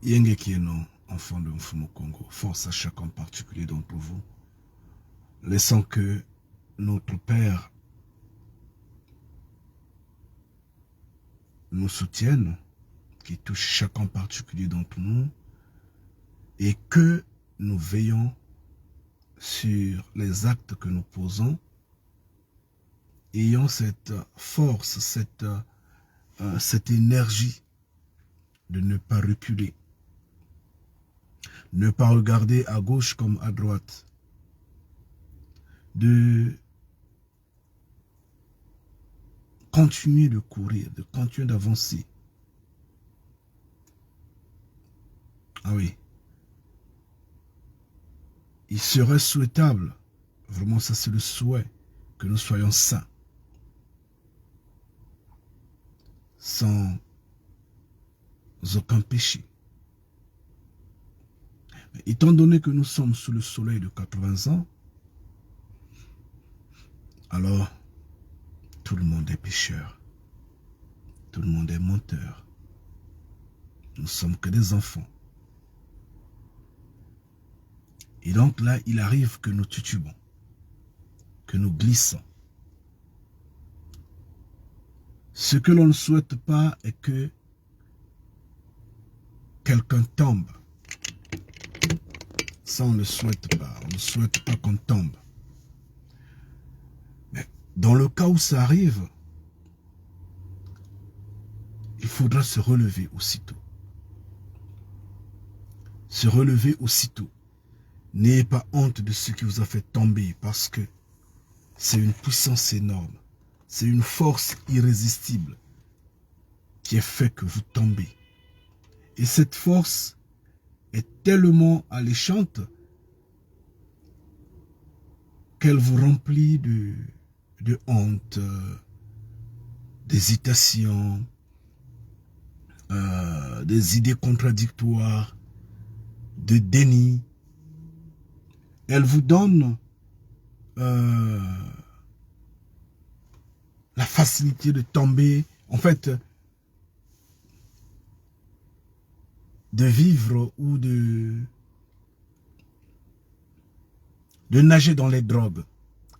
Yengekieno, enfant de Mfumu Kongo, force à chacun particulier d'entre vous, laissant que notre Père nous soutienne, qui touche chacun particulier d'entre nous, et que nous veillons sur les actes que nous posons, ayant cette force, cette énergie de ne pas reculer, ne pas regarder à gauche comme à droite, de continuer de courir, de continuer d'avancer. Ah oui. Il serait souhaitable, vraiment ça c'est le souhait, que nous soyons saints, sans aucun péché. Mais étant donné que nous sommes sous le soleil de 80 ans, alors tout le monde est pécheur, tout le monde est menteur. Nous ne sommes que des enfants. Et donc là, il arrive que nous titubons, que nous glissons. Ce que l'on ne souhaite pas est que quelqu'un tombe. Ça, on ne souhaite pas. On ne souhaite pas qu'on tombe. Mais dans le cas où ça arrive, il faudra se relever aussitôt. Se relever aussitôt. N'ayez pas honte de ce qui vous a fait tomber, parce que c'est une puissance énorme. C'est une force irrésistible qui a fait que vous tombez. Et cette force est tellement alléchante qu'elle vous remplit de honte, d'hésitation, des idées contradictoires, de déni. Elle vous donne la facilité de tomber, en fait, de vivre ou de nager dans les drogues,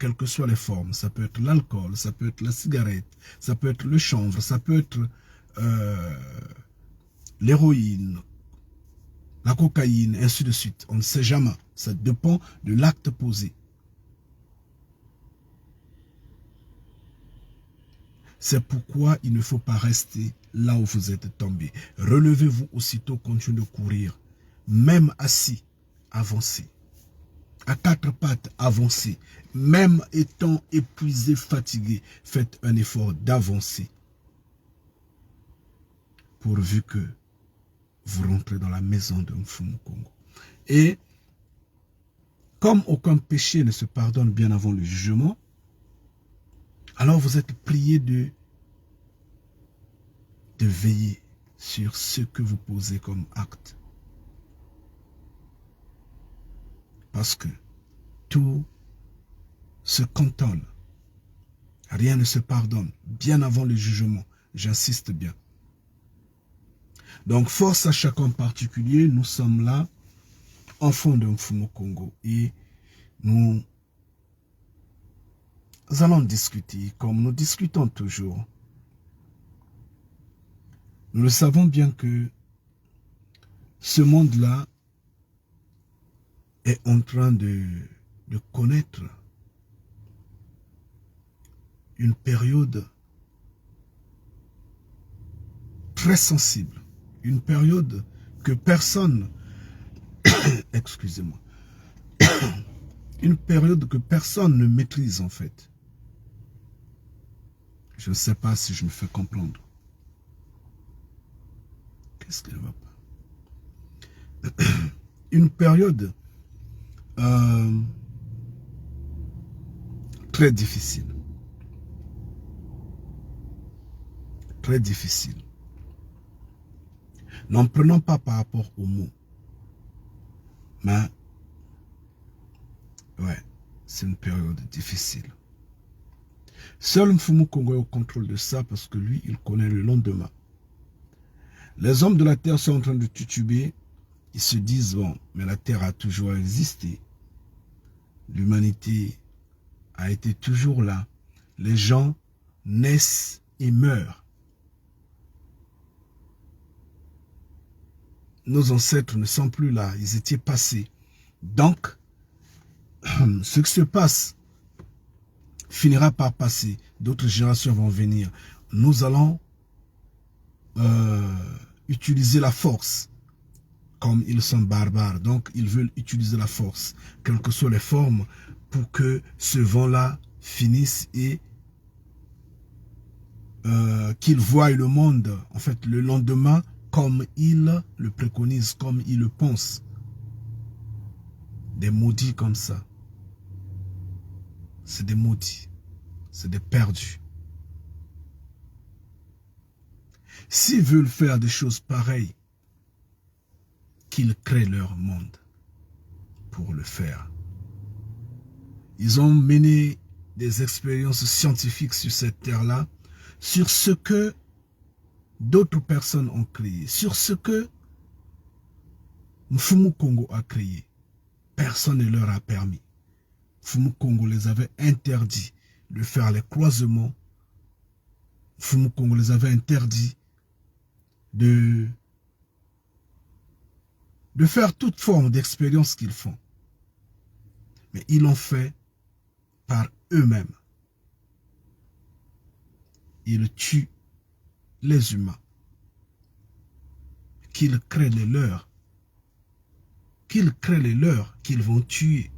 quelles que soient les formes. Ça peut être l'alcool, ça peut être la cigarette, ça peut être le chanvre, ça peut être l'héroïne, la cocaïne, ainsi de suite. On ne sait jamais. Ça dépend de l'acte posé. C'est pourquoi il ne faut pas rester là où vous êtes tombé. Relevez-vous aussitôt, continuez de courir. Même assis, avancez. À quatre pattes, avancez. Même étant épuisé, fatigué, faites un effort d'avancer. Pourvu que vous rentrez dans la maison de Mfumu Kongo. Et comme aucun péché ne se pardonne bien avant le jugement, alors vous êtes prié de veiller sur ce que vous posez comme acte. Parce que tout se cantonne. Rien ne se pardonne bien avant le jugement. J'insiste bien. Donc, force à chacun en particulier, nous sommes là, enfants de Mfumu Kongo. Et nous allons discuter comme nous discutons toujours. Nous le savons bien que ce monde-là est en train de connaître une période très sensible. Une période que personne, excusez-moi, une période que personne ne maîtrise en fait. Je ne sais pas si je me fais comprendre. Qu'est-ce qu'elle va pas? Une période très difficile. Très difficile. N'en prenons pas par rapport aux mots. Mais, ouais, c'est une période difficile. Seul Mfumu Kongo est au contrôle de ça parce que lui, il connaît le lendemain. Les hommes de la terre sont en train de tituber. Ils se disent, bon, mais la terre a toujours existé. L'humanité a été toujours là. Les gens naissent et meurent. Nos ancêtres ne sont plus là. Ils étaient passés. Donc, ce qui se passe finira par passer. D'autres générations vont venir. Nous allons utiliser la force. Comme ils sont barbares, donc ils veulent utiliser la force, quelles que soient les formes, pour que ce vent-là finisse et qu'ils voient le monde, en fait, le lendemain, comme ils le préconisent, comme ils le pensent. Des maudits comme ça. C'est des maudits. C'est des perdus. S'ils veulent faire des choses pareilles, qu'ils créent leur monde pour le faire. Ils ont mené des expériences scientifiques sur cette terre-là, sur ce que d'autres personnes ont créé, sur ce que Mfumu Kongo a créé. Personne ne leur a permis. Mfumu Kongo les avait interdit de faire les croisements. Mfumu Kongo les avait interdit de faire toute forme d'expérience qu'ils font. Mais ils l'ont fait par eux-mêmes. Ils tuent les humains. Qu'ils créent les leurs. Qu'ils créent les leurs qu'ils vont tuer.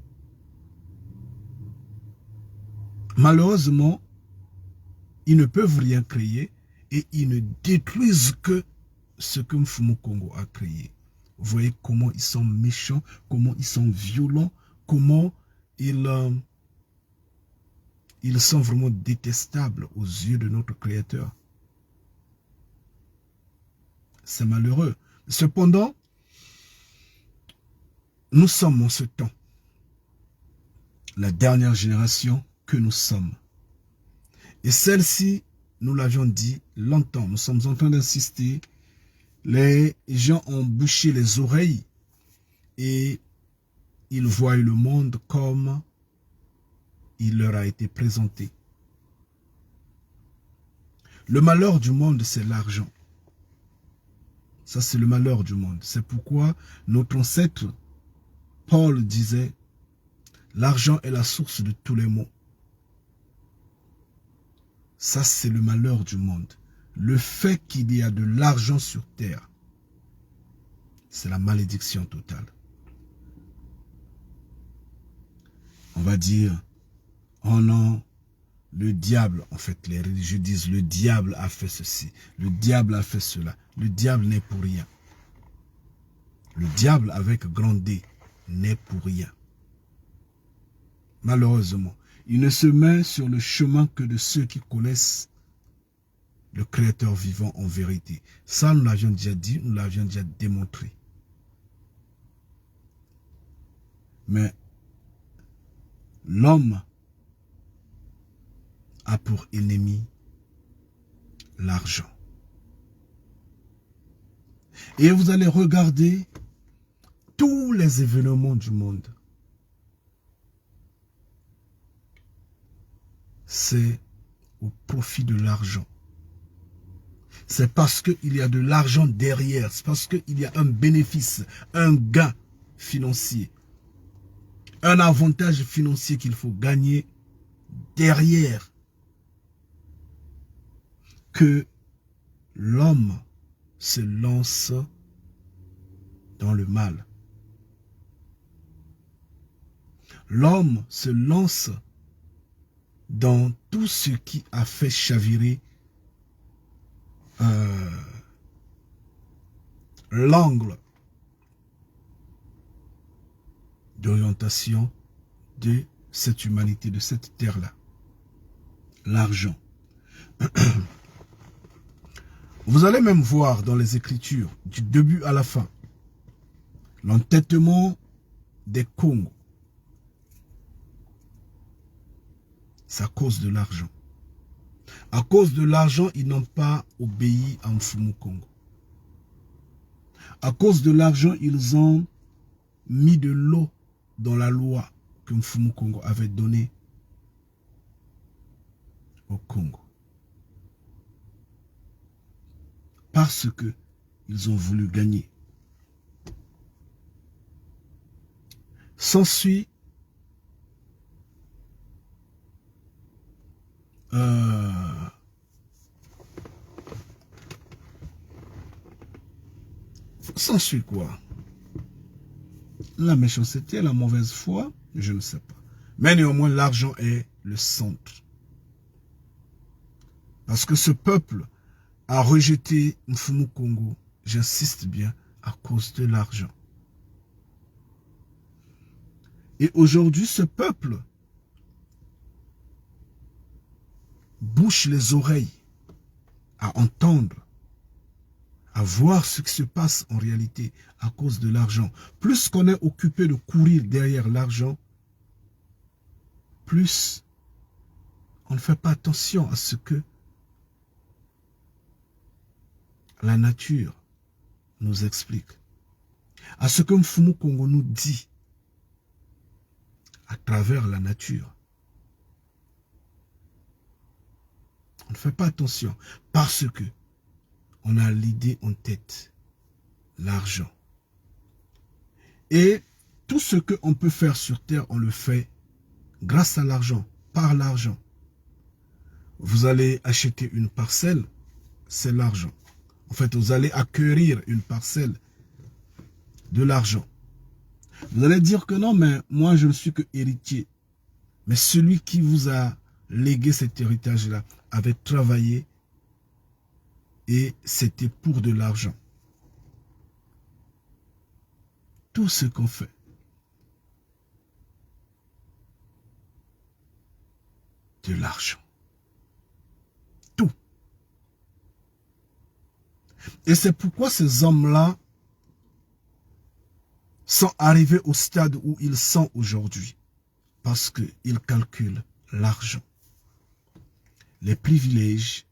Malheureusement, ils ne peuvent rien créer et ils ne détruisent que ce que Mfumu Kongo a créé. Vous voyez comment ils sont méchants, comment ils sont violents, comment ils sont vraiment détestables aux yeux de notre Créateur. C'est malheureux. Cependant, nous sommes en ce temps, la dernière génération que nous sommes. Et celle-ci, nous l'avions dit longtemps, nous sommes en train d'insister. Les gens ont bouché les oreilles et ils voient le monde comme il leur a été présenté. Le malheur du monde, c'est l'argent. Ça, c'est le malheur du monde. C'est pourquoi notre ancêtre, Paul, disait, l'argent est la source de tous les maux. Ça, c'est le malheur du monde. Le fait qu'il y a de l'argent sur terre, c'est la malédiction totale. On va dire, oh non, le diable, en fait, les religieux disent, le diable a fait ceci, le diable a fait cela. Le diable n'est pour rien. Le diable avec grand D n'est pour rien. Malheureusement, il ne se met sur le chemin que de ceux qui connaissent le Créateur vivant en vérité. Ça, nous l'avions déjà dit, nous l'avions déjà démontré. Mais l'homme a pour ennemi l'argent. Et vous allez regarder tous les événements du monde. C'est au profit de l'argent. C'est parce qu'il y a de l'argent derrière. C'est parce qu'il y a un bénéfice, un gain financier. Un avantage financier qu'il faut gagner derrière. Que l'homme se lance dans le mal. L'homme se lance dans tout ce qui a fait chavirer l'angle d'orientation de cette humanité, de cette terre-là. L'argent. Vous allez même voir dans les Écritures, du début à la fin, l'entêtement des Congos. C'est à cause de l'argent. À cause de l'argent, ils n'ont pas obéi à Mfumu Kongo. À cause de l'argent, ils ont mis de l'eau dans la loi que Mfumu Kongo avait donnée au Congo. Parce que ils ont voulu gagner. S'ensuit quoi? La méchanceté, la mauvaise foi, je ne sais pas. Mais néanmoins, l'argent est le centre. Parce que ce peuple a rejeté Mfumu Kongo, j'insiste bien, à cause de l'argent. Et aujourd'hui, ce peuple bouche les oreilles à entendre, à voir ce qui se passe en réalité à cause de l'argent. Plus qu'on est occupé de courir derrière l'argent, plus on ne fait pas attention à ce que la nature nous explique, à ce que Mfumu Kongo nous dit à travers la nature. On ne fait pas attention parce que on a l'idée en tête, l'argent. Et tout ce qu'on peut faire sur terre, on le fait grâce à l'argent, par l'argent. Vous allez acheter une parcelle, c'est l'argent. En fait, vous allez acquérir une parcelle, de l'argent. Vous allez dire que non, mais moi je ne suis que héritier. Mais celui qui vous a légué cet héritage-là avait travaillé et c'était pour de l'argent. Tout ce qu'on fait, de l'argent. Tout. Et c'est pourquoi ces hommes-là sont arrivés au stade où ils sont aujourd'hui. Parce qu'ils calculent l'argent, les privilèges,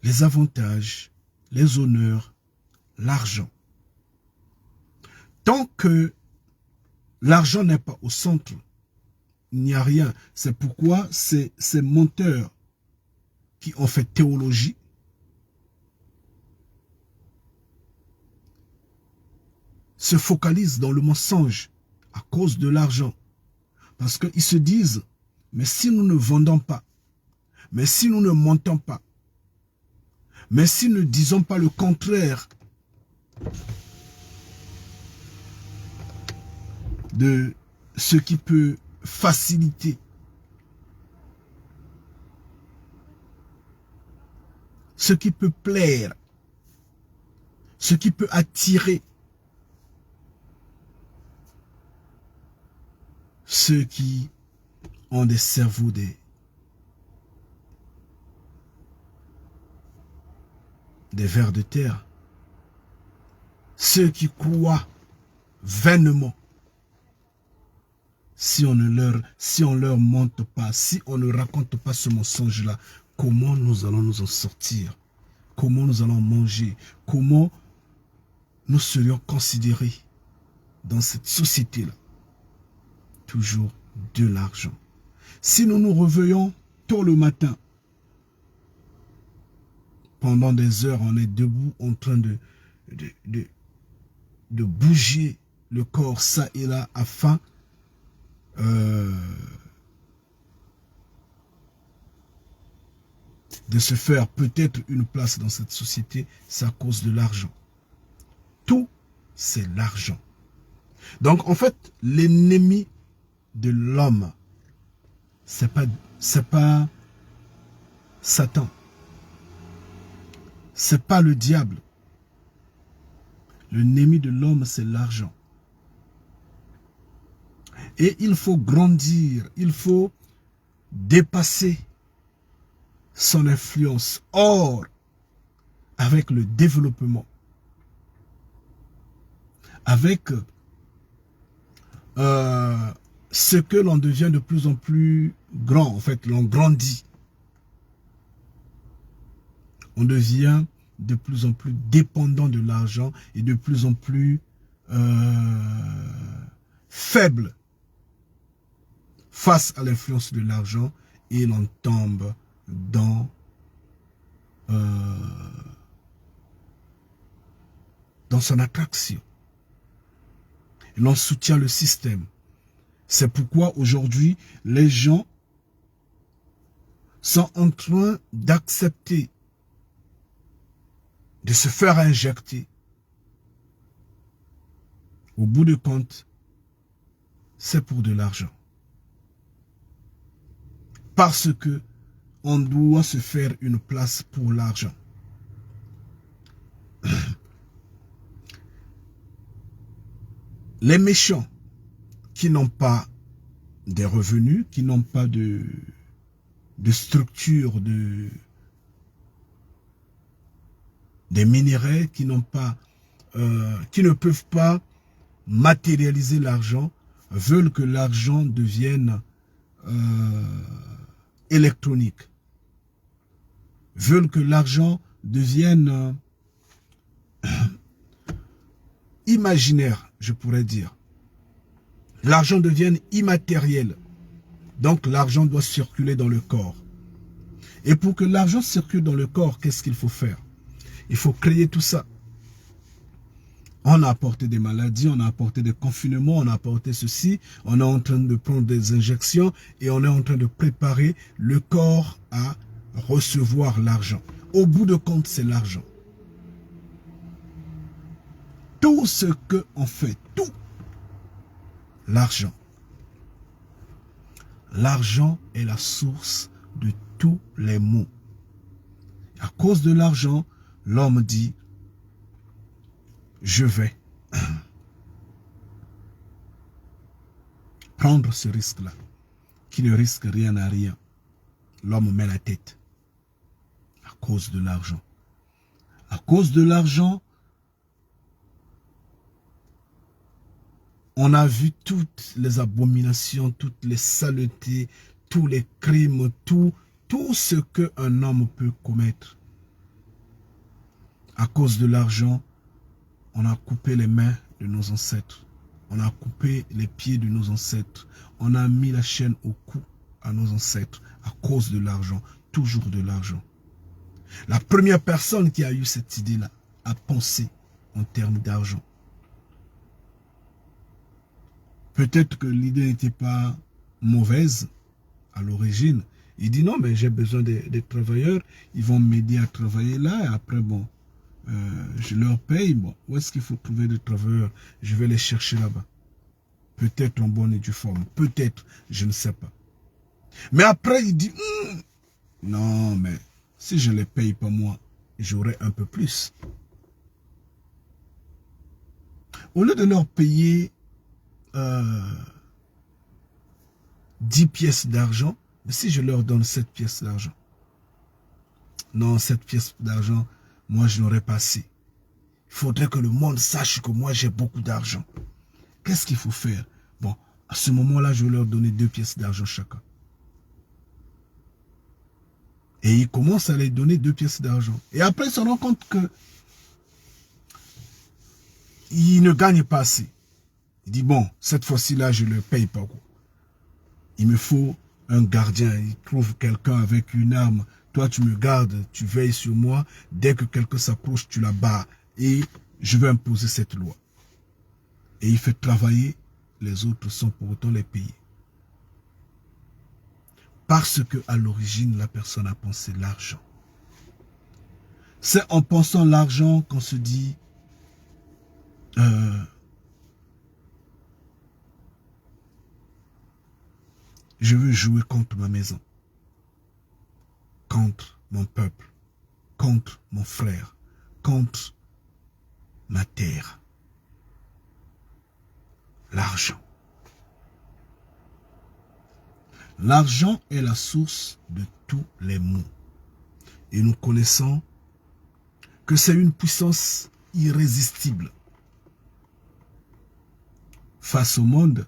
les avantages, les honneurs, l'argent. Tant que l'argent n'est pas au centre, il n'y a rien. C'est pourquoi ces menteurs qui ont fait théologie se focalisent dans le mensonge à cause de l'argent. Parce qu'ils se disent, mais si nous ne vendons pas, mais si nous ne mentons pas, mais si nous ne disons pas le contraire de ce qui peut faciliter, ce qui peut plaire, ce qui peut attirer ceux qui ont des cerveaux des vers de terre, ceux qui croient vainement, si on leur montre pas, si on ne raconte pas ce mensonge-là, comment nous allons nous en sortir? Comment nous allons manger? Comment nous serions considérés dans cette société-là? Toujours de l'argent. Si nous nous réveillons tôt le matin, pendant des heures, on est debout en train de bouger le corps ça et là afin de se faire peut-être une place dans cette société, c'est à cause de l'argent. Tout, c'est l'argent. Donc en fait, l'ennemi de l'homme, c'est pas Satan. C'est pas le diable. L'ennemi de l'homme, c'est l'argent. Et il faut grandir, il faut dépasser son influence. Or, avec le développement, avec ce que l'on devient de plus en plus grand, en fait, l'on grandit. On devient de plus en plus dépendants de l'argent et de plus en plus faibles face à l'influence de l'argent, et l'on tombe dans son attraction. Et l'on soutient le système. C'est pourquoi aujourd'hui, les gens sont en train d'accepter de se faire injecter. Au bout de compte, c'est pour de l'argent. Parce que on doit se faire une place pour l'argent. Les méchants qui n'ont pas des revenus, qui n'ont pas de structure, des minéraux, qui n'ont pas, qui ne peuvent pas matérialiser l'argent, veulent que l'argent devienne électronique, veulent que l'argent devienne imaginaire, je pourrais dire. L'argent devienne immatériel. Donc l'argent doit circuler dans le corps. Et pour que l'argent circule dans le corps, qu'est-ce qu'il faut faire? Il faut créer tout ça. On a apporté des maladies, on a apporté des confinements, on a apporté ceci, on est en train de prendre des injections et on est en train de préparer le corps à recevoir l'argent. Au bout de compte, c'est l'argent. Tout ce qu'on fait, tout, l'argent. L'argent est la source de tous les maux. À cause de l'argent, l'homme dit, je vais prendre ce risque-là, qui ne risque rien à rien. L'homme met la tête à cause de l'argent. À cause de l'argent, on a vu toutes les abominations, toutes les saletés, tous les crimes, tout ce qu'un homme peut commettre. À cause de l'argent, on a coupé les mains de nos ancêtres. On a coupé les pieds de nos ancêtres. On a mis la chaîne au cou à nos ancêtres à cause de l'argent, toujours de l'argent. La première personne qui a eu cette idée-là a pensé en termes d'argent. Peut-être que l'idée n'était pas mauvaise à l'origine. Il dit non, mais j'ai besoin des travailleurs, ils vont m'aider à travailler là, et après, bon, je leur paye. Bon, où est-ce qu'il faut trouver des travailleurs? Je vais les chercher là-bas. Peut-être en bonne et due forme, peut-être, je ne sais pas. Mais après, il dit, non, mais si je ne les paye pas moi, j'aurai un peu plus. Au lieu de leur payer 10 pièces d'argent, mais si je leur donne 7 pièces d'argent, non, 7 pièces d'argent, moi je n'aurais pas assez. Il faudrait que le monde sache que moi j'ai beaucoup d'argent. Qu'est-ce qu'il faut faire? Bon, à ce moment-là, je vais leur donner 2 pièces d'argent chacun. Et ils commencent à les donner 2 pièces d'argent. Et après, ils se rendent compte que ils ne gagnent pas assez. Il dit, bon, cette fois-ci-là, je ne le paye pas. Quoi. Il me faut un gardien. Il trouve quelqu'un avec une arme. Toi, tu me gardes, tu veilles sur moi. Dès que quelqu'un s'approche, tu la bats. Et je vais imposer cette loi. Et il fait travailler les autres sans pour autant les payer. Parce que à l'origine, la personne a pensé l'argent. C'est en pensant l'argent qu'on se dit je veux jouer contre ma maison, contre mon peuple, contre mon frère, contre ma terre. L'argent. L'argent est la source de tous les maux. Et nous connaissons que c'est une puissance irrésistible. Face au monde,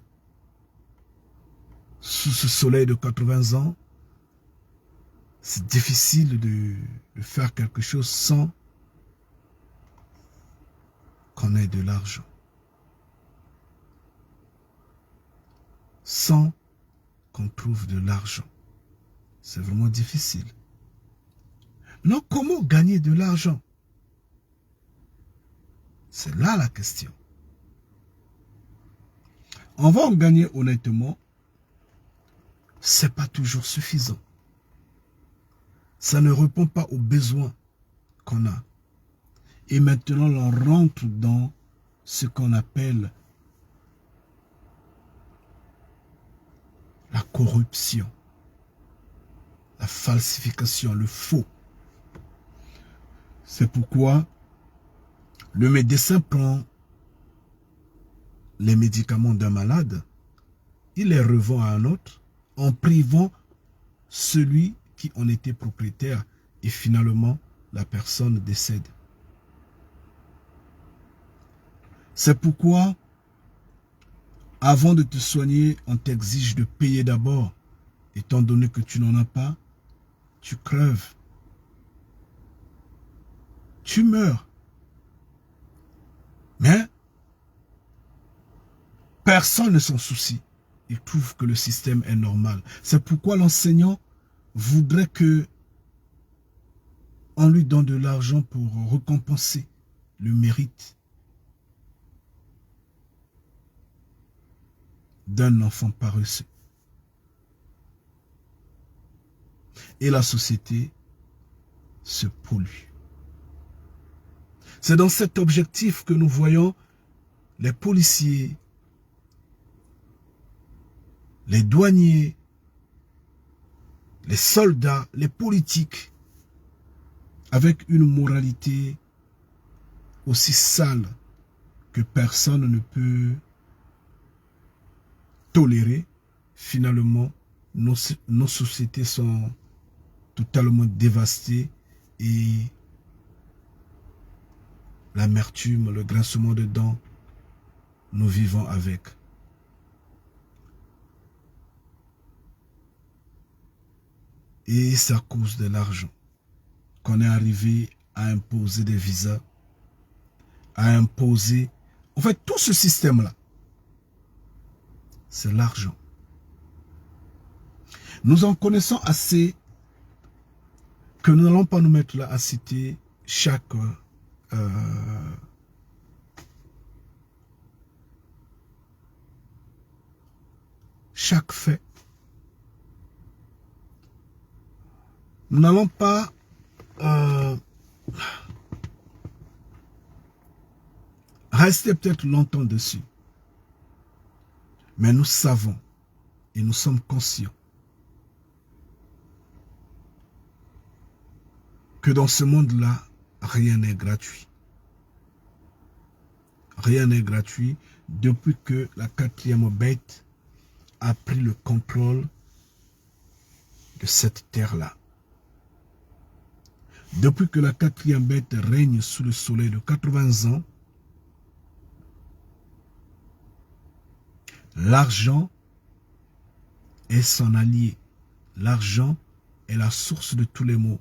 sous ce soleil de 80 ans, c'est difficile de faire quelque chose sans qu'on ait de l'argent. Sans qu'on trouve de l'argent. C'est vraiment difficile. Non, comment gagner de l'argent? C'est là la question. On va en gagner honnêtement. C'est pas toujours suffisant. Ça ne répond pas aux besoins qu'on a. Et maintenant, on rentre dans ce qu'on appelle la corruption, la falsification, le faux. C'est pourquoi le médecin prend les médicaments d'un malade, il les revend à un autre en privant celui qui en était propriétaire et finalement la personne décède. C'est pourquoi avant de te soigner, on t'exige de payer d'abord. Étant donné que tu n'en as pas, tu crèves. Tu meurs. Mais personne ne s'en soucie. Il trouve que le système est normal. C'est pourquoi l'enseignant voudrait que on lui donne de l'argent pour récompenser le mérite d'un enfant paresseux. Et la société se pollue. C'est dans cet objectif que nous voyons les policiers, les douaniers, les soldats, les politiques, avec une moralité aussi sale que personne ne peut tolérer. Finalement, nos sociétés sont totalement dévastées et l'amertume, le grincement de dents, nous vivons avec. Et c'est à cause de l'argent qu'on est arrivé à imposer des visas, à imposer... En fait, tout ce système-là, c'est l'argent. Nous en connaissons assez que nous n'allons pas nous mettre là à citer chaque fait. Nous n'allons pas rester peut-être longtemps dessus. Mais nous savons et nous sommes conscients que dans ce monde-là, rien n'est gratuit. Rien n'est gratuit depuis que la quatrième bête a pris le contrôle de cette terre-là. Depuis que la quatrième bête règne sous le soleil de 80 ans, l'argent est son allié. L'argent est la source de tous les maux.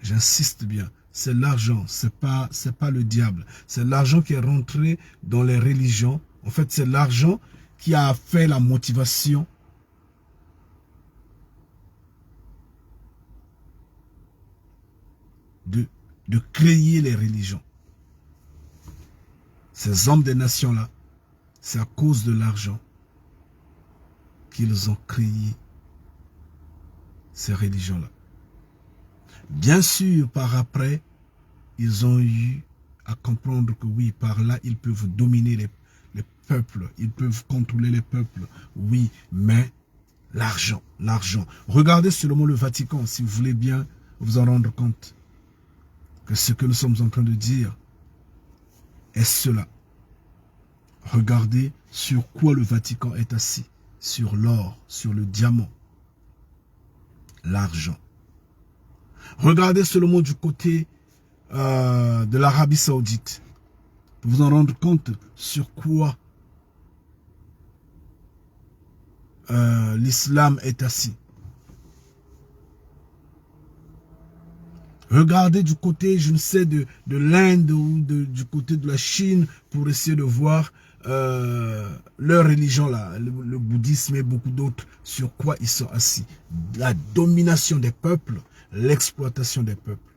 J'insiste bien, c'est l'argent, c'est pas le diable. C'est l'argent qui est rentré dans les religions. En fait, c'est l'argent qui a fait la motivation de créer les religions. Ces hommes des nations-là, c'est à cause de l'argent qu'ils ont créé ces religions-là. Bien sûr, par après, ils ont eu à comprendre que oui, par là, ils peuvent dominer les peuples, ils peuvent contrôler les peuples, oui, mais l'argent, l'argent. Regardez seulement le Vatican, si vous voulez bien vous en rendre compte que ce que nous sommes en train de dire est cela. Regardez sur quoi le Vatican est assis, sur l'or, sur le diamant, l'argent. Regardez seulement du côté de l'Arabie Saoudite. Pour vous en rendre compte sur quoi l'islam est assis. Regardez du côté, je ne sais, de l'Inde ou du côté de la Chine pour essayer de voir leur religion là, le bouddhisme et beaucoup d'autres, sur quoi ils sont assis. La domination des peuples, l'exploitation des peuples.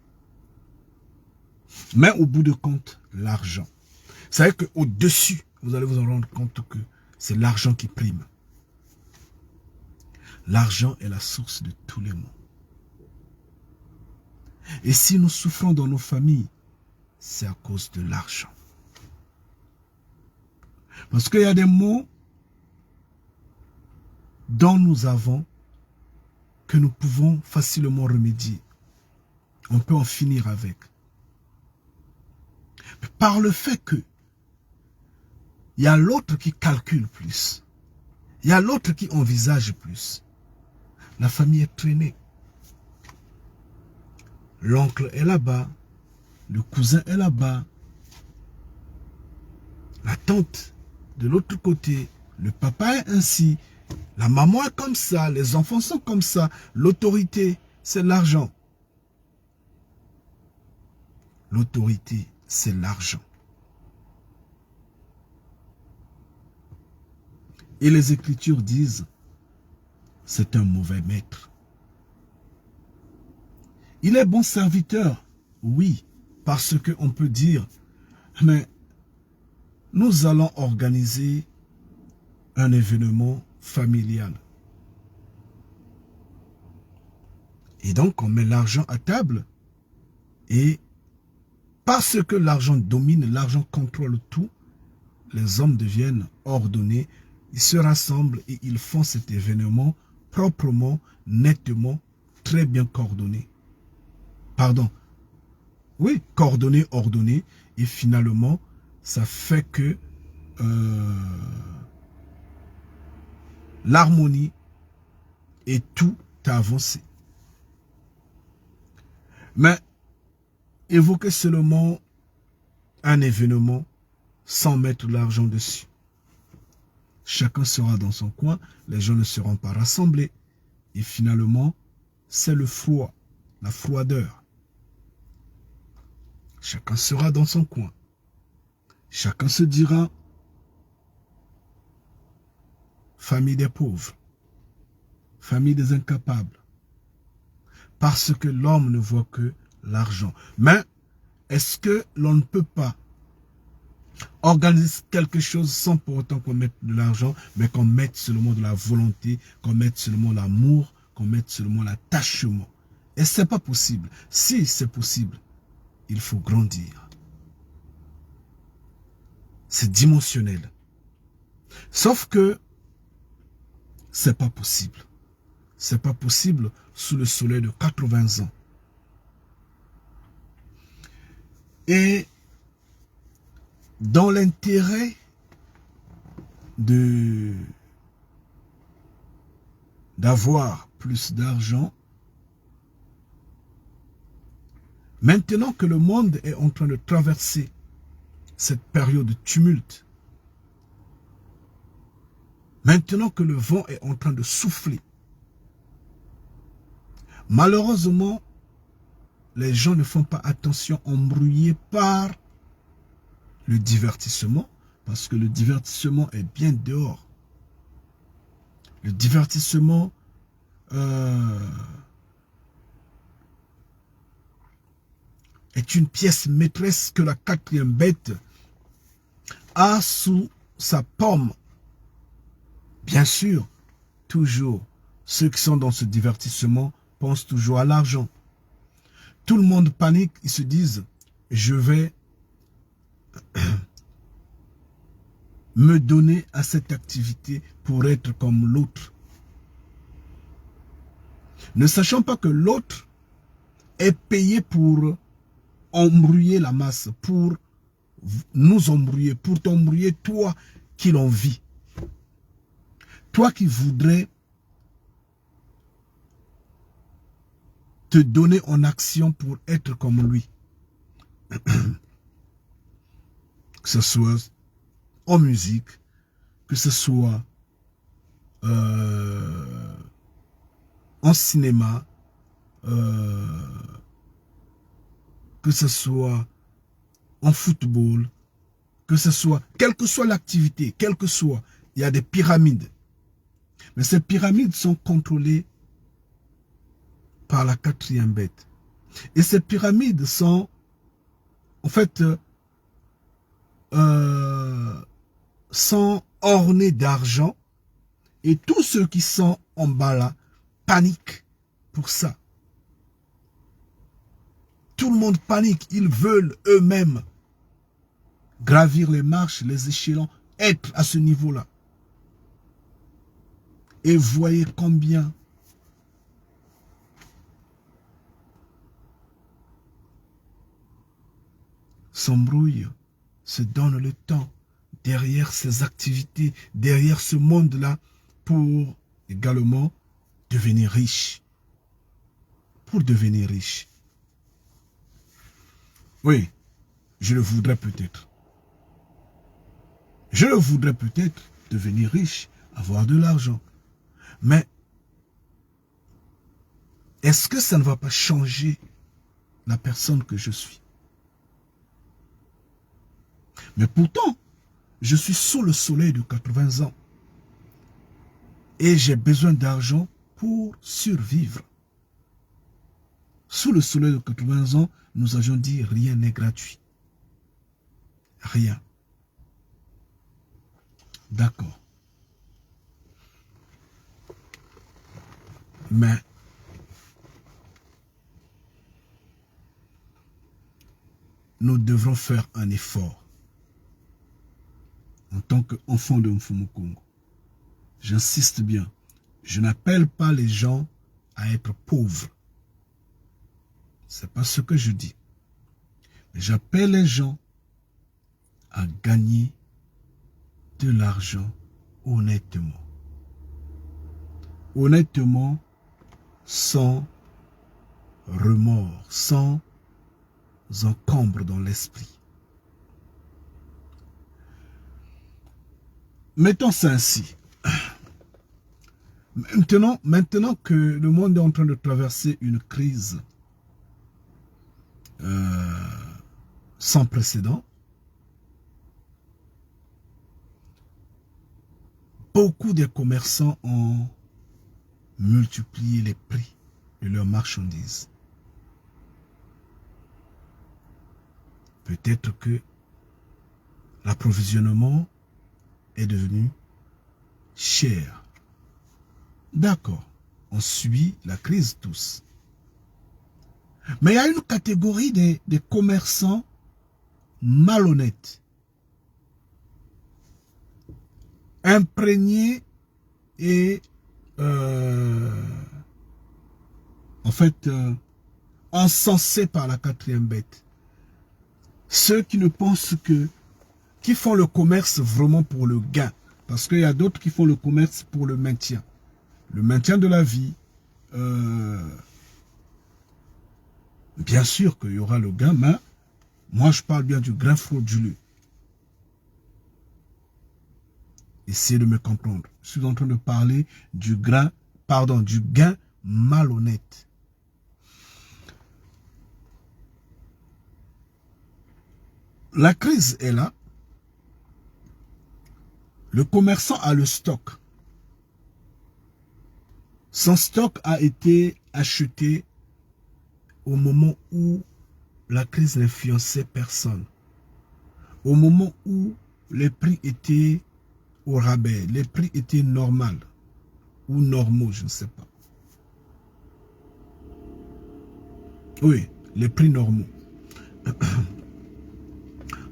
Mais au bout de compte, l'argent. Vous savez qu'au-dessus, vous allez vous en rendre compte que c'est l'argent qui prime. L'argent est la source de tous les maux. Et si nous souffrons dans nos familles, c'est à cause de l'argent. Parce qu'il y a des maux dont nous avons que nous pouvons facilement remédier. On peut en finir avec. Par le fait que il y a l'autre qui calcule plus. Il y a l'autre qui envisage plus. La famille est traînée. L'oncle est là-bas. Le cousin est là-bas. La tante de l'autre côté. Le papa est ainsi. La maman est comme ça. Les enfants sont comme ça. L'autorité, c'est l'argent. L'autorité, c'est l'argent. Et les Écritures disent, c'est un mauvais maître. Il est bon serviteur, oui, parce qu'on peut dire, mais nous allons organiser un événement familial. Et donc, on met l'argent à table et parce que l'argent domine, l'argent contrôle tout, les hommes deviennent ordonnés, ils se rassemblent et ils font cet événement proprement, nettement, très bien coordonné. Pardon. Oui, coordonné, ordonné. Et finalement, ça fait que l'harmonie et tout a avancé. Mais évoquer seulement un événement sans mettre l'argent dessus. Chacun sera dans son coin, les gens ne seront pas rassemblés. Et finalement, c'est le froid, la froideur. Chacun sera dans son coin. Chacun se dira, famille des pauvres, famille des incapables. Parce que l'homme ne voit que l'argent. Mais est-ce que l'on ne peut pas organiser quelque chose sans pour autant qu'on mette de l'argent, mais qu'on mette seulement de la volonté, qu'on mette seulement l'amour, qu'on mette seulement l'attachement? Et ce n'est pas possible. Si c'est possible, il faut grandir. C'est dimensionnel. Sauf que c'est pas possible. C'est pas possible sous le soleil de 80 ans. Et dans l'intérêt d'avoir plus d'argent, maintenant que le monde est en train de traverser cette période de tumulte, maintenant que le vent est en train de souffler, malheureusement, les gens ne font pas attention, embrouillés par le divertissement, parce que le divertissement est bien dehors. Le divertissement est une pièce maîtresse que la quatrième bête a sous sa paume. Bien sûr, toujours, ceux qui sont dans ce divertissement pensent toujours à l'argent. Tout le monde panique, ils se disent, je vais me donner à cette activité pour être comme l'autre. Ne sachant pas que l'autre est payé pour embrouiller la masse, pour nous embrouiller, pour t'embrouiller, toi qui l'envie. Toi qui voudrais te donner en action pour être comme lui. Que ce soit en musique, que ce soit en cinéma, que ce soit en football, que ce soit, quelle que soit l'activité, quelle que soit, il y a des pyramides. Mais ces pyramides sont contrôlées par la quatrième bête. Et ces pyramides sont, en fait, sont ornées d'argent. Et tous ceux qui sont en bas là paniquent pour ça. Tout le monde panique. Ils veulent eux-mêmes gravir les marches, les échelons, être à ce niveau-là. Et voyez combien s'embrouillent, se donnent le temps derrière ces activités, derrière ce monde-là, pour également devenir riche. Pour devenir riche. Oui, je le voudrais peut-être. Je le voudrais peut-être devenir riche, avoir de l'argent. Mais est-ce que ça ne va pas changer la personne que je suis? Mais pourtant, je suis sous le soleil de 80 ans. Et j'ai besoin d'argent pour survivre. Sous le soleil de 80 ans, nous avions dit rien n'est gratuit. Rien. D'accord. Mais nous devrons faire un effort en tant qu'enfant de Mfumukongo. J'insiste bien, je n'appelle pas les gens à être pauvres. C'est pas ce que je dis. Mais j'appelle les gens à gagner de l'argent honnêtement. Honnêtement, sans remords, sans encombre dans l'esprit. Mettons ça ainsi. Maintenant que le monde est en train de traverser une crise sans précédent, beaucoup de commerçants ont multiplié les prix de leurs marchandises. Peut-être que l'approvisionnement est devenu cher. D'accord, on suit la crise tous. Mais il y a une catégorie des commerçants malhonnêtes, imprégnés et en fait encensés par la quatrième bête. Ceux qui ne pensent que, qui font le commerce vraiment pour le gain. Parce qu'il y a d'autres qui font le commerce pour le maintien. Le maintien de la vie. Bien sûr qu'il y aura le gain, mais moi je parle bien du grain frauduleux. Essayez de me comprendre. Je suis en train de parler du gain malhonnête. La crise est là. Le commerçant a le stock. Son stock a été acheté au moment où la crise n'influençait personne. Au moment où les prix étaient au rabais, les prix étaient normaux ou normaux, je ne sais pas. Oui, les prix normaux.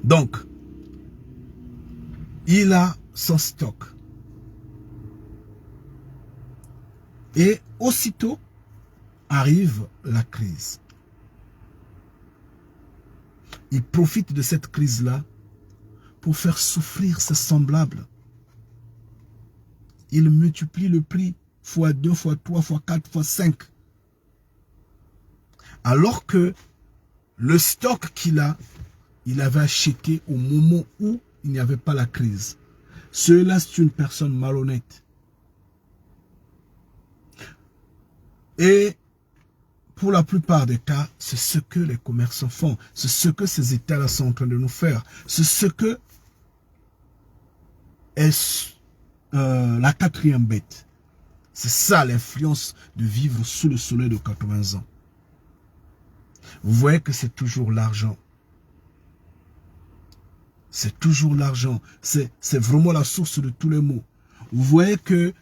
Donc, il a son stock. Et aussitôt arrive la crise. Il profite de cette crise-là pour faire souffrir ses semblables. Il multiplie le prix fois 2, fois 3, fois 4, fois 5. Alors que le stock qu'il a, il avait acheté au moment où il n'y avait pas la crise. Cela, c'est une personne malhonnête. Et pour la plupart des cas, c'est ce que les commerçants font. C'est ce que ces États-là sont en train de nous faire. C'est ce que est la quatrième bête. C'est ça l'influence de vivre sous le soleil de 80 ans. Vous voyez que c'est toujours l'argent. C'est toujours l'argent. C'est vraiment la source de tous les maux. Vous voyez que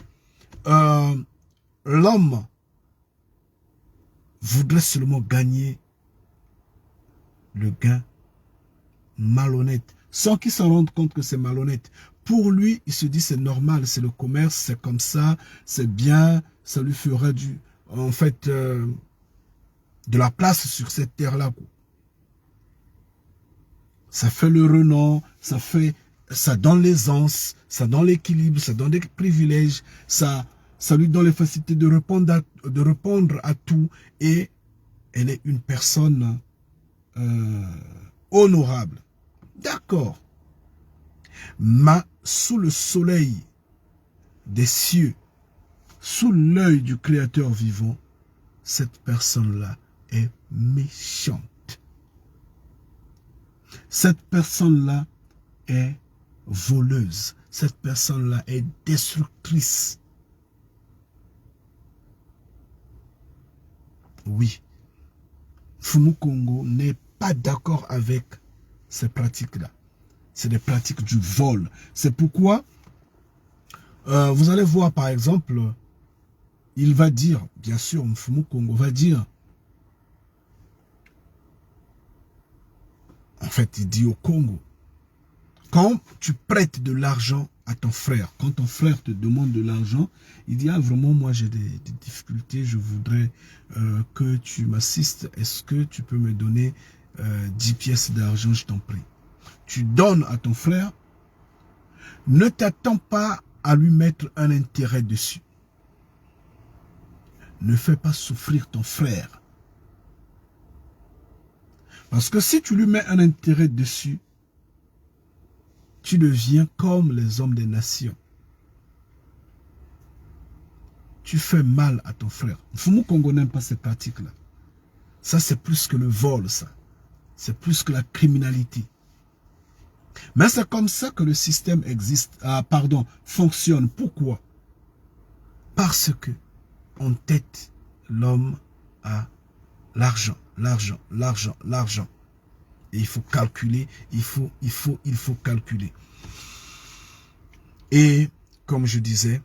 l'homme voudrait seulement gagner le gain malhonnête, sans qu'il s'en rende compte que c'est malhonnête. Pour lui, il se dit c'est normal, c'est le commerce, c'est comme ça, c'est bien, ça lui fera en fait, de la place sur cette terre-là. Ça fait le renom, ça donne l'aisance, ça donne l'équilibre, ça donne des privilèges, ça lui donne les facilités de répondre à tout, et elle est une personne honorable. D'accord. Mais sous le soleil des cieux, sous l'œil du Créateur vivant, cette personne-là est méchante. Cette personne-là est voleuse. Cette personne-là est destructrice. Oui. Fumu Congo n'est pas d'accord avec ces pratiques-là. C'est des pratiques du vol. C'est pourquoi, vous allez voir par exemple, il va dire, bien sûr, Fumu Congo va dire, en fait, il dit au Congo, quand tu prêtes de l'argent à ton frère, quand ton frère te demande de l'argent, il dit, ah vraiment, moi j'ai des difficultés, je voudrais que tu m'assistes, est-ce que tu peux me donner 10 pièces d'argent, je t'en prie. Tu donnes à ton frère, ne t'attends pas à lui mettre un intérêt dessus. Ne fais pas souffrir ton frère. Parce que si tu lui mets un intérêt dessus, tu deviens comme les hommes des nations. Tu fais mal à ton frère. Fumu Congo n'aime pas ces pratiques-là. Ça, c'est plus que le vol, ça. C'est plus que la criminalité. Mais c'est comme ça que le système fonctionne. Pourquoi? Parce que on tête l'homme à l'argent, l'argent, l'argent, l'argent. Et il faut calculer, il faut calculer. Et comme je disais,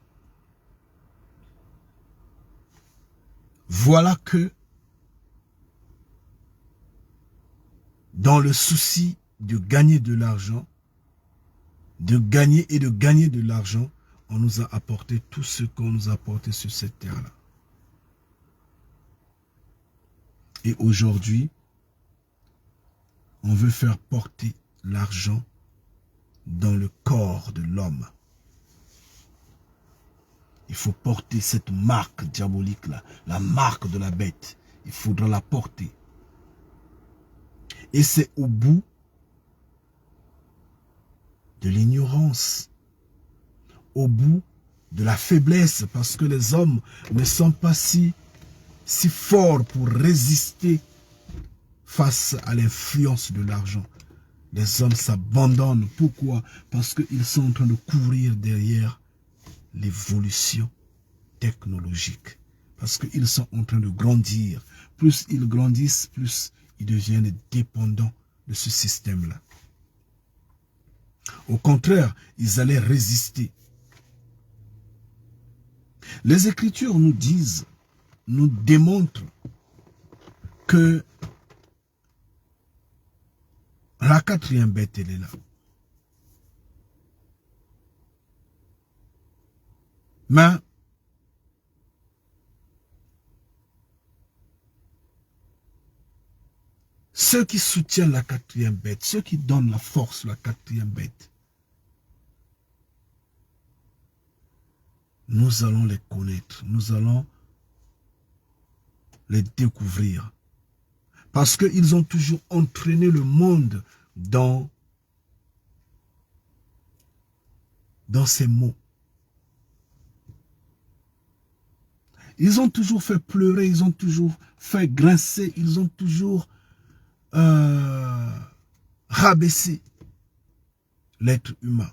voilà que dans le souci de gagner de l'argent, de gagner de l'argent, on nous a apporté tout ce qu'on nous a apporté sur cette terre-là. Et aujourd'hui, on veut faire porter l'argent dans le corps de l'homme. Il faut porter cette marque diabolique-là, la marque de la bête. Il faudra la porter. Et c'est au bout de l'ignorance, au bout de la faiblesse, parce que les hommes ne sont pas si forts pour résister face à l'influence de l'argent. Les hommes s'abandonnent. Pourquoi? Parce qu'ils sont en train de courir derrière l'évolution technologique. Parce qu'ils sont en train de grandir. Plus ils grandissent, plus ils deviennent dépendants de ce système-là. Au contraire, ils allaient résister. Les Écritures nous disent, nous démontrent que la quatrième bête, elle est là. Mais ceux qui soutiennent la quatrième bête, ceux qui donnent la force à la quatrième bête, nous allons les connaître, nous allons les découvrir. Parce qu'ils ont toujours entraîné le monde dans ces mots. Ils ont toujours fait pleurer, ils ont toujours fait grincer, ils ont toujours rabaissé l'être humain.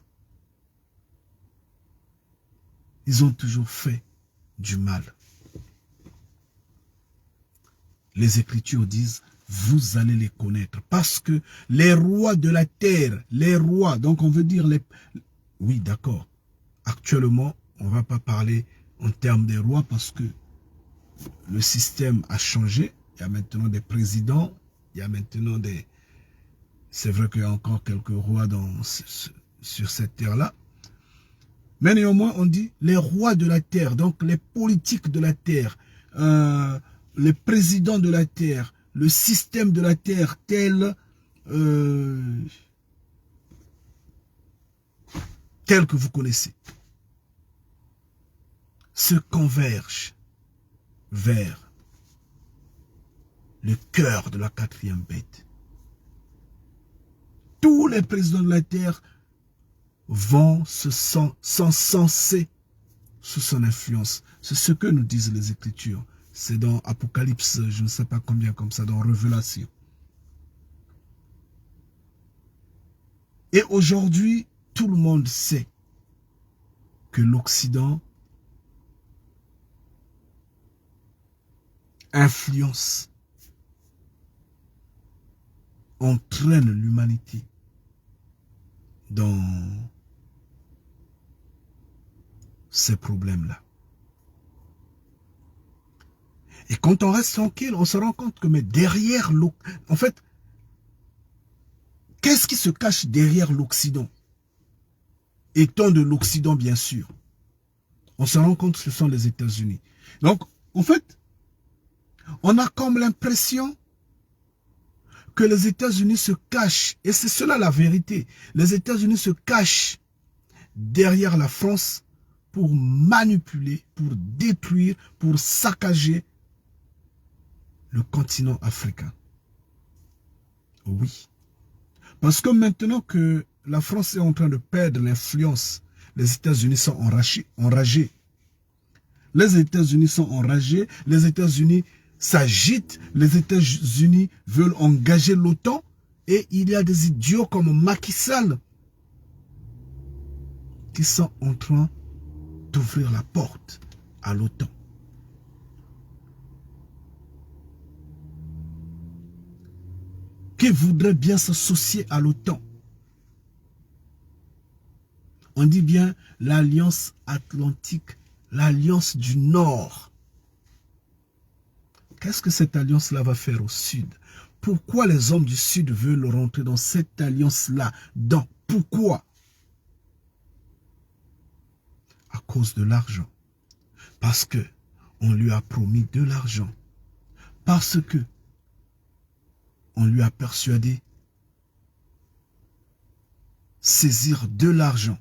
Ils ont toujours fait du mal. Les Écritures disent, vous allez les connaître. Parce que les rois de la terre, les rois, donc on veut dire les... Oui, d'accord. Actuellement, on ne va pas parler en termes des rois parce que le système a changé. Il y a maintenant des présidents, il y a maintenant des... C'est vrai qu'il y a encore quelques rois sur cette terre-là. Mais néanmoins, on dit les rois de la terre, donc les politiques de la terre, les présidents de la terre, le système de la terre tel que vous connaissez, se convergent vers le cœur de la quatrième bête. Tous les présidents de la terre vont s'encenser sous son influence. C'est ce que nous disent les Écritures. C'est dans Apocalypse, je ne sais pas combien comme ça, dans Révélation. Et aujourd'hui, tout le monde sait que l'Occident influence, entraîne l'humanité dans ces problèmes-là. Et quand on reste tranquille, on se rend compte que mais derrière en fait, qu'est-ce qui se cache derrière l'Occident? Étant de l'Occident, bien sûr. On se rend compte que ce sont les États-Unis. Donc, en fait, on a comme l'impression que les États-Unis se cachent, et c'est cela la vérité. Les États-Unis se cachent derrière la France pour manipuler, pour détruire, pour saccager le continent africain. Oui. Parce que maintenant que la France est en train de perdre l'influence, les États-Unis sont enragés. Les États-Unis sont enragés, les États-Unis s'agitent, les États-Unis veulent engager l'OTAN, et il y a des idiots comme Macky Sall qui sont en train d'ouvrir la porte à l'OTAN. Qui voudrait bien s'associer à l'OTAN. On dit bien l'Alliance Atlantique, l'Alliance du Nord. Qu'est-ce que cette alliance-là va faire au Sud? Pourquoi les hommes du Sud veulent rentrer dans cette alliance-là? Pourquoi? À cause de l'argent. Parce que on lui a promis de l'argent. Parce que on lui a persuadé saisir de l'argent.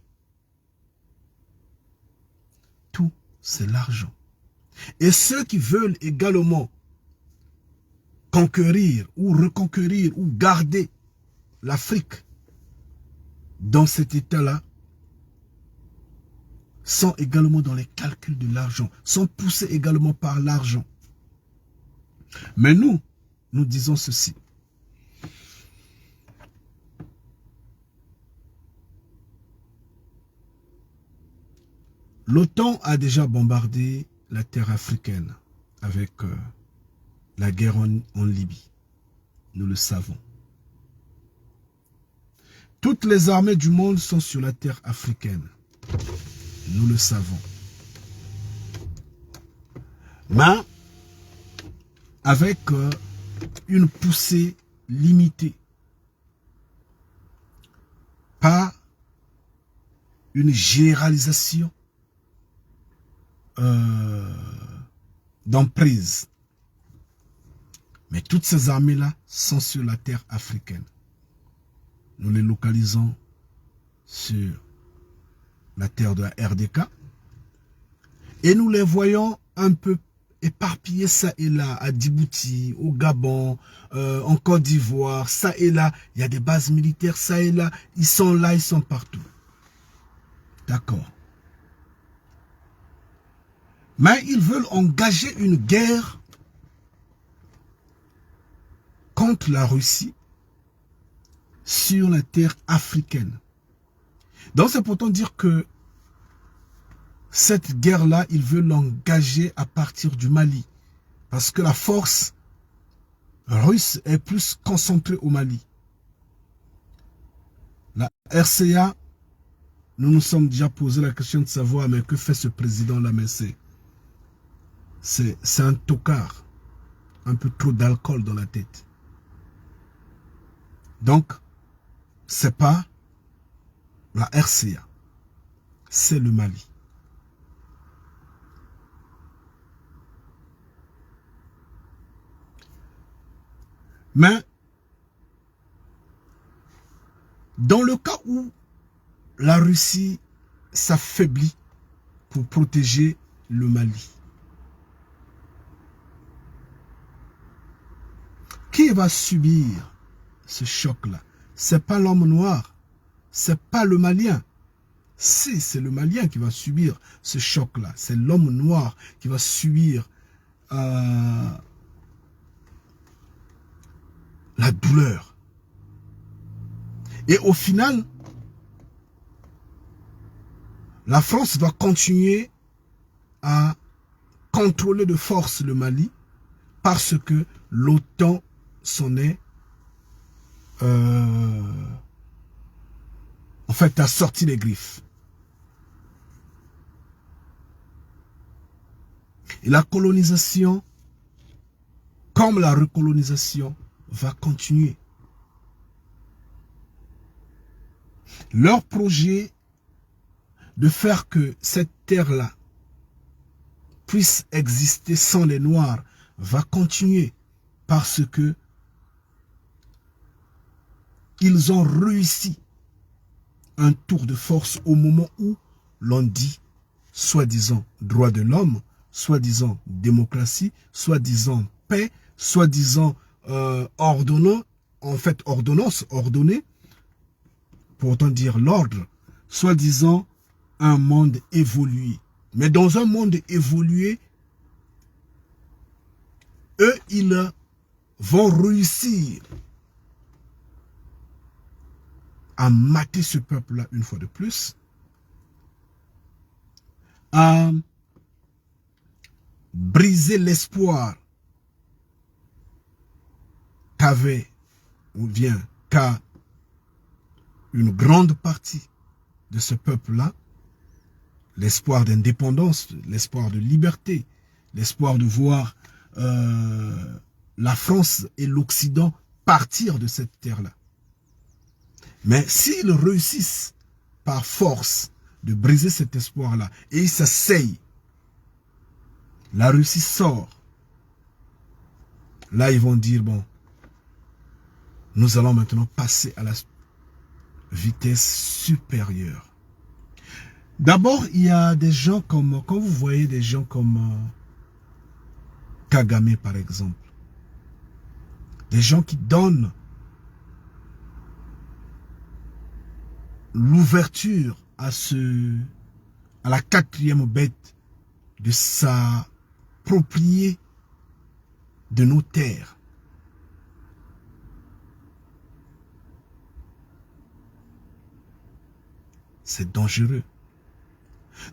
Tout, c'est l'argent. Et ceux qui veulent également conquérir ou reconquérir ou garder l'Afrique dans cet état-là sont également dans les calculs de l'argent, sont poussés également par l'argent. Mais nous disons ceci. L'OTAN a déjà bombardé la terre africaine avec la guerre en Libye. Nous le savons. Toutes les armées du monde sont sur la terre africaine. Nous le savons. Mais avec une poussée limitée. Pas une généralisation d'emprise. Mais toutes ces armées-là sont sur la terre africaine. Nous les localisons sur la terre de la RDK. Et nous les voyons un peu éparpillés ça et là, à Djibouti, au Gabon, en Côte d'Ivoire, ça et là. Il y a des bases militaires, ça et là. Ils sont là, ils sont partout. D'accord. Mais ils veulent engager une guerre contre la Russie sur la terre africaine. Donc c'est pourtant dire que cette guerre-là, ils veulent l'engager à partir du Mali. Parce que la force russe est plus concentrée au Mali. La RCA, nous nous sommes déjà posé la question de savoir, mais que fait ce président-là? Mais c'est un tocard. Un peu trop d'alcool dans la tête. Donc, c'est pas la RCA. C'est le Mali. Mais, dans le cas où la Russie s'affaiblit pour protéger le Mali, qui va subir ce choc-là? C'est pas l'homme noir, c'est pas le Malien. Si, c'est le Malien qui va subir ce choc-là. C'est l'homme noir qui va subir la douleur. Et au final, la France va continuer à contrôler de force le Mali parce que l'OTAN s'en est en fait a sorti les griffes. Et la colonisation, comme la recolonisation, va continuer. Leur projet de faire que cette terre-là puisse exister sans les Noirs va continuer parce que ils ont réussi un tour de force au moment où l'on dit soi-disant droit de l'homme, soi-disant démocratie, soi-disant paix, soi-disant ordonnance, en fait ordonnance, ordonnée, pour autant dire l'ordre, soi-disant un monde évolué. Mais dans un monde évolué, eux, ils vont réussir à mater ce peuple-là une fois de plus, à briser l'espoir qu'avait ou bien qu'a une grande partie de ce peuple-là, l'espoir d'indépendance, l'espoir de liberté, l'espoir de voir la France et l'Occident partir de cette terre-là. Mais s'ils réussissent par force de briser cet espoir-là et ils s'asseyent, la Russie sort. Là, ils vont dire, bon, nous allons maintenant passer à la vitesse supérieure. D'abord, il y a des gens comme, quand vous voyez des gens comme Kagame, par exemple, des gens qui donnent l'ouverture à la quatrième bête de s'approprier de nos terres. C'est dangereux.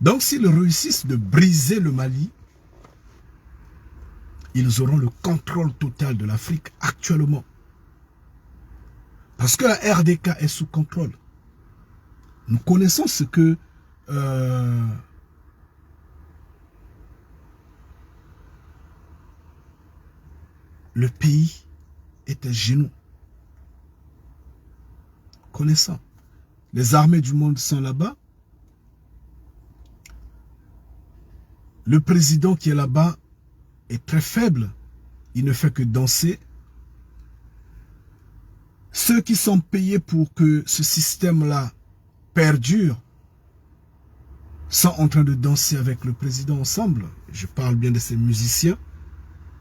Donc s'ils réussissent de briser le Mali, ils auront le contrôle total de l'Afrique actuellement. Parce que la RDK est sous contrôle. Nous connaissons ce que le pays est à genoux. Connaissant. Les armées du monde sont là-bas. Le président qui est là-bas est très faible. Il ne fait que danser. Ceux qui sont payés pour que ce système-là perdure sont en train de danser avec le président ensemble. Je parle bien de ces musiciens.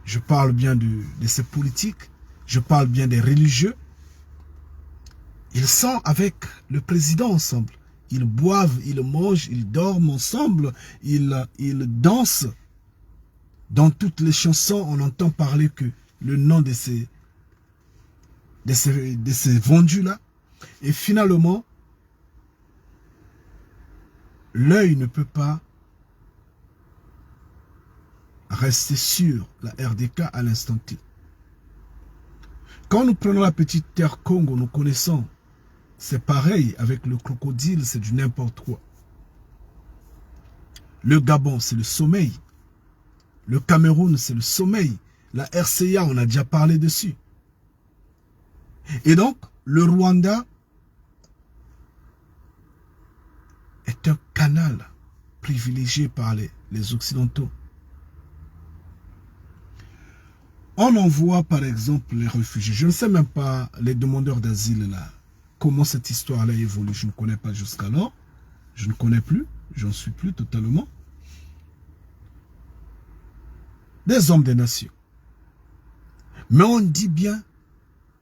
Je parle bien de ces politiques. Je parle bien des religieux. Ils sont avec le président ensemble. Ils boivent, ils mangent, ils dorment ensemble. Ils dansent Dans toutes les chansons, on entend parler que le nom de ces vendus-là. Et finalement, l'œil ne peut pas rester sur la RDK à l'instant T. Quand nous prenons la petite terre Congo, nous connaissons, c'est pareil avec le crocodile, c'est du n'importe quoi. Le Gabon, c'est le sommeil. Le Cameroun, c'est le sommeil. La RCA, on a déjà parlé dessus. Et donc, le Rwanda est un canal privilégié par les Occidentaux. On envoie par exemple les réfugiés. Je ne sais même pas les demandeurs d'asile là. Comment cette histoire-là évolue. Je ne connais pas jusqu'alors. Je ne connais plus. J'en suis plus totalement. Des hommes des nations. Mais on dit bien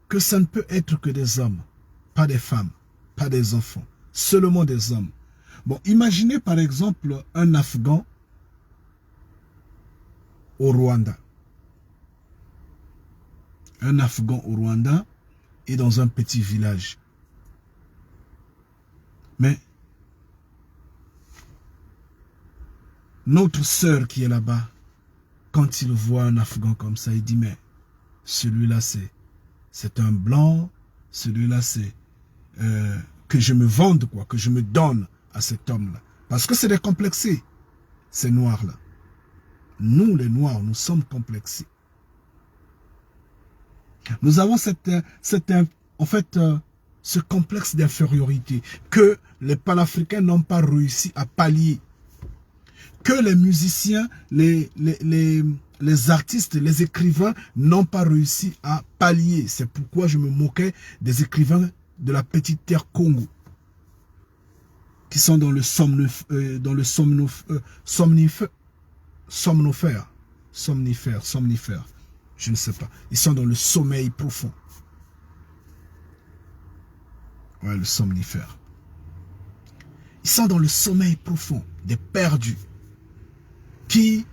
que ça ne peut être que des hommes. Pas des femmes. Pas des enfants. Seulement des hommes. Bon, imaginez par exemple un Afghan au Rwanda. Un Afghan au Rwanda est dans un petit village. Mais notre sœur qui est là-bas, quand il voit un Afghan comme ça, il dit, mais celui-là c'est un blanc, celui-là c'est que je me vende, quoi, que je me donne à cet homme-là. Parce que c'est décomplexé, ces noirs-là. Nous, les noirs, nous sommes complexés. Nous avons ce complexe d'infériorité que les panafricains n'ont pas réussi à pallier. Que les musiciens, les artistes, les écrivains n'ont pas réussi à pallier. C'est pourquoi je me moquais des écrivains de la petite terre Congo, qui sont dans le somnifère. Je ne sais pas. Ils sont dans le sommeil profond. Ouais, le somnifère. Ils sont dans le sommeil profond, des perdus, qui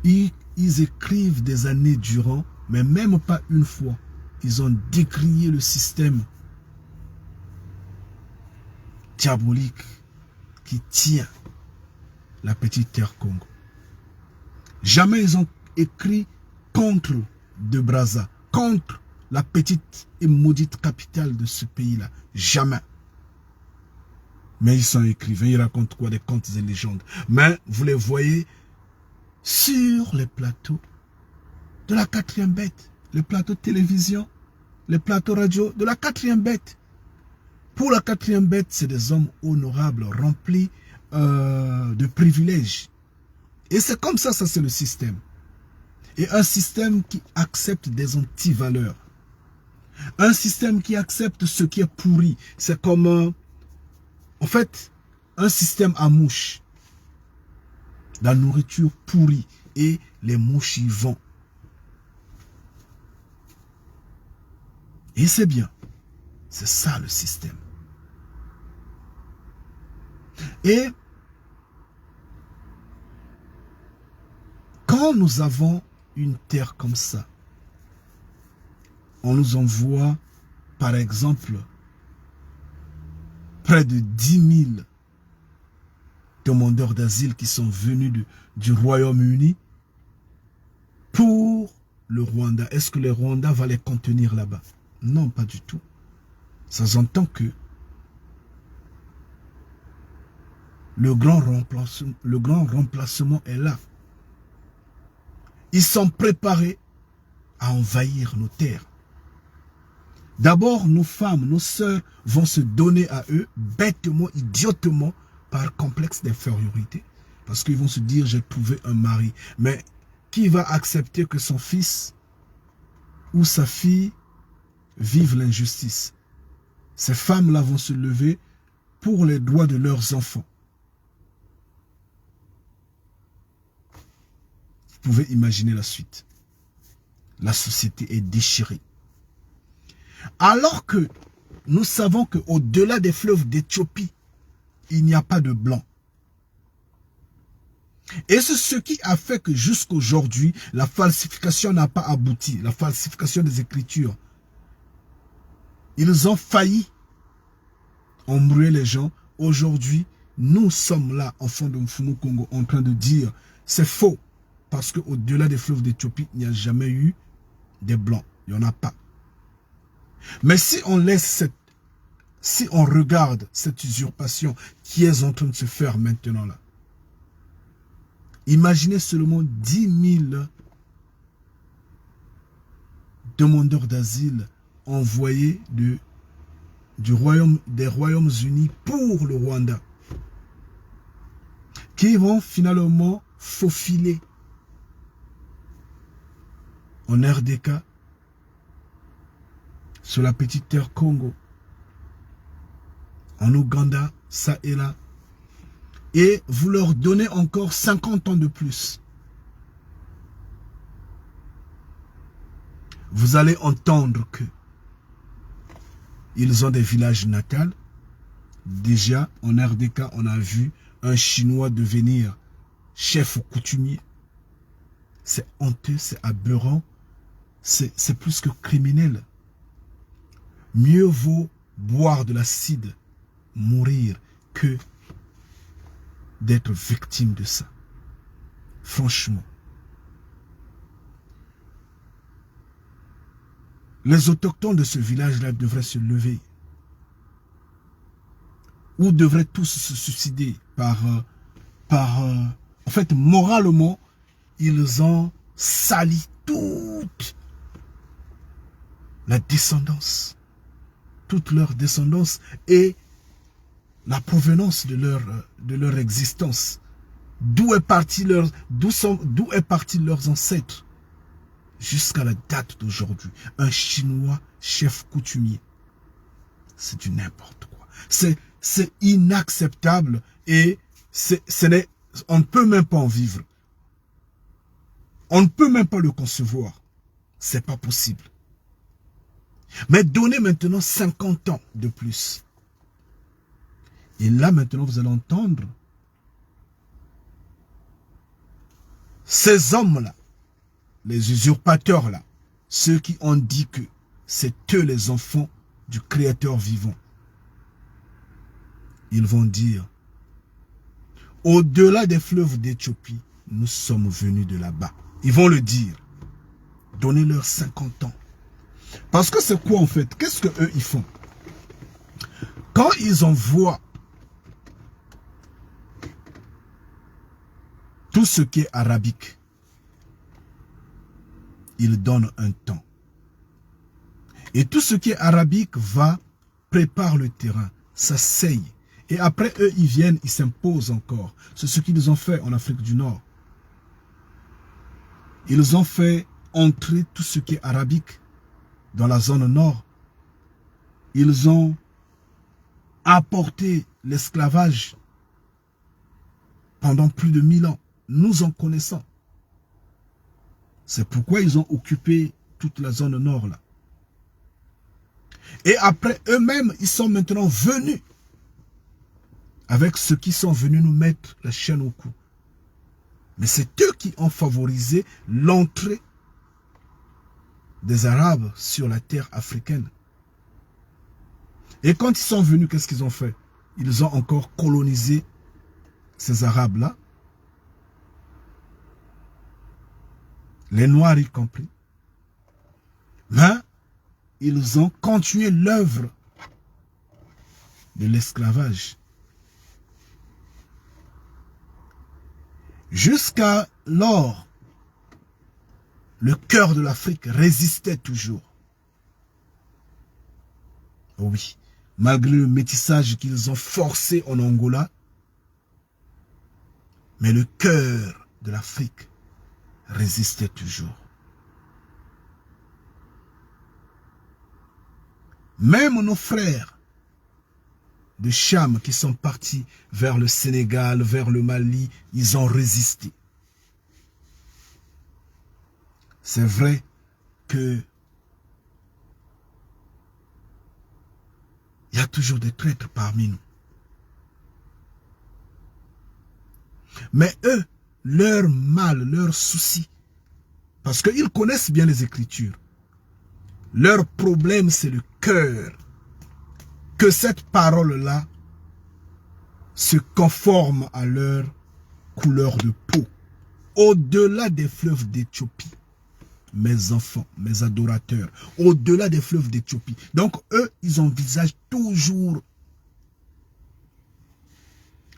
ils écrivent des années durant, mais même pas une fois, ils ont décrié le système diabolique qui tient la petite terre Congo. Jamais ils ont écrit contre de Brazza, contre la petite et maudite capitale de ce pays-là. Jamais. Mais ils sont écrivains, ils racontent quoi? Des contes et légendes. Mais vous les voyez sur les plateaux de la 4e bête, les plateaux de télévision, les plateaux radio de la 4e bête. Pour la 4e bête, c'est des hommes honorables, remplis de privilèges. Et c'est comme ça, c'est le système. Et un système qui accepte des antivaleurs. Un système qui accepte ce qui est pourri. C'est comme, en fait, un système à mouches. La nourriture pourrie et les mouches y vont. Et c'est bien. C'est ça le système. Et quand nous avons une terre comme ça, on nous envoie, par exemple, près de 10 000 demandeurs d'asile qui sont venus du Royaume-Uni pour le Rwanda. Est-ce que le Rwanda va les contenir là-bas? Non, pas du tout. Ça s'entend que le grand remplacement est là. Ils sont préparés à envahir nos terres. D'abord, nos femmes, nos sœurs vont se donner à eux, bêtement, idiotement, par complexe d'infériorité. Parce qu'ils vont se dire, j'ai trouvé un mari. Mais qui va accepter que son fils ou sa fille vive l'injustice? Ces femmes-là vont se lever pour les droits de leurs enfants. Vous pouvez imaginer la suite. La société est déchirée. Alors que nous savons qu'au-delà des fleuves d'Éthiopie, il n'y a pas de blanc. Et c'est ce qui a fait que jusqu'aujourd'hui, la falsification n'a pas abouti. La falsification des Écritures. Ils ont failli embrouiller les gens. Aujourd'hui, nous sommes là, enfants de Mfumu Congo, en train de dire c'est faux. Parce qu'au-delà des fleuves d'Éthiopie, il n'y a jamais eu des blancs. Il n'y en a pas. Mais si on laisse si on regarde cette usurpation qui est en train de se faire maintenant là, imaginez seulement 10 000 demandeurs d'asile envoyés des Royaumes-Unis pour le Rwanda, qui vont finalement faufiler en RDK, sur la petite terre Congo, en Ouganda, ça et là, et vous leur donnez encore 50 ans de plus. Vous allez entendre que ils ont des villages natals. Déjà, en RDK, on a vu un Chinois devenir chef coutumier. C'est honteux, c'est aberrant, c'est plus que criminel. Mieux vaut boire de l'acide, mourir, que d'être victime de ça. Franchement. Les autochtones de ce village-là devraient se lever. Ou devraient tous se suicider en fait, moralement, ils ont sali toute la descendance. Toute leur descendance et la provenance de leur existence. D'où est parti leurs ancêtres jusqu'à la date d'aujourd'hui. Un Chinois chef coutumier. C'est du n'importe quoi. C'est inacceptable et on ne peut même pas en vivre. On ne peut même pas le concevoir. C'est pas possible. Mais donnez maintenant 50 ans de plus. Et là maintenant vous allez entendre ces hommes-là, les usurpateurs-là, ceux qui ont dit que c'est eux les enfants du Créateur vivant. Ils vont dire, au-delà des fleuves d'Éthiopie, nous sommes venus de là-bas. Ils vont le dire. Donnez-leur 50 ans. Parce que c'est quoi en fait? Qu'est-ce qu'eux ils font? Quand ils envoient tout ce qui est arabique, ils donnent un temps. Et tout ce qui est arabique prépare le terrain, s'asseye. Et après eux, ils viennent, ils s'imposent encore. C'est ce qu'ils ont fait en Afrique du Nord. Ils ont fait entrer tout ce qui est arabique dans la zone nord. Ils ont apporté l'esclavage pendant plus de 1000 ans. Nous en connaissons. C'est pourquoi ils ont occupé toute la zone nord là. Et après eux-mêmes, ils sont maintenant venus avec ceux qui sont venus nous mettre la chaîne au cou. Mais c'est eux qui ont favorisé l'entrée des Arabes sur la terre africaine. Et quand ils sont venus, qu'est-ce qu'ils ont fait? Ils ont encore colonisé ces Arabes-là. Les Noirs y compris. Mais ils ont continué l'œuvre de l'esclavage. Jusqu'à lors, le cœur de l'Afrique résistait toujours. Oui, malgré le métissage qu'ils ont forcé en Angola, mais le cœur de l'Afrique résistait toujours. Même nos frères de Cham qui sont partis vers le Sénégal, vers le Mali, ils ont résisté. C'est vrai que il y a toujours des traîtres parmi nous. Mais eux leur mal, leur souci. Parce qu'ils connaissent bien les Écritures. Leur problème, c'est le cœur. Que cette parole-là se conforme à leur couleur de peau. Au-delà des fleuves d'Éthiopie, mes enfants, mes adorateurs, au-delà des fleuves d'Éthiopie. Donc, eux, ils envisagent toujours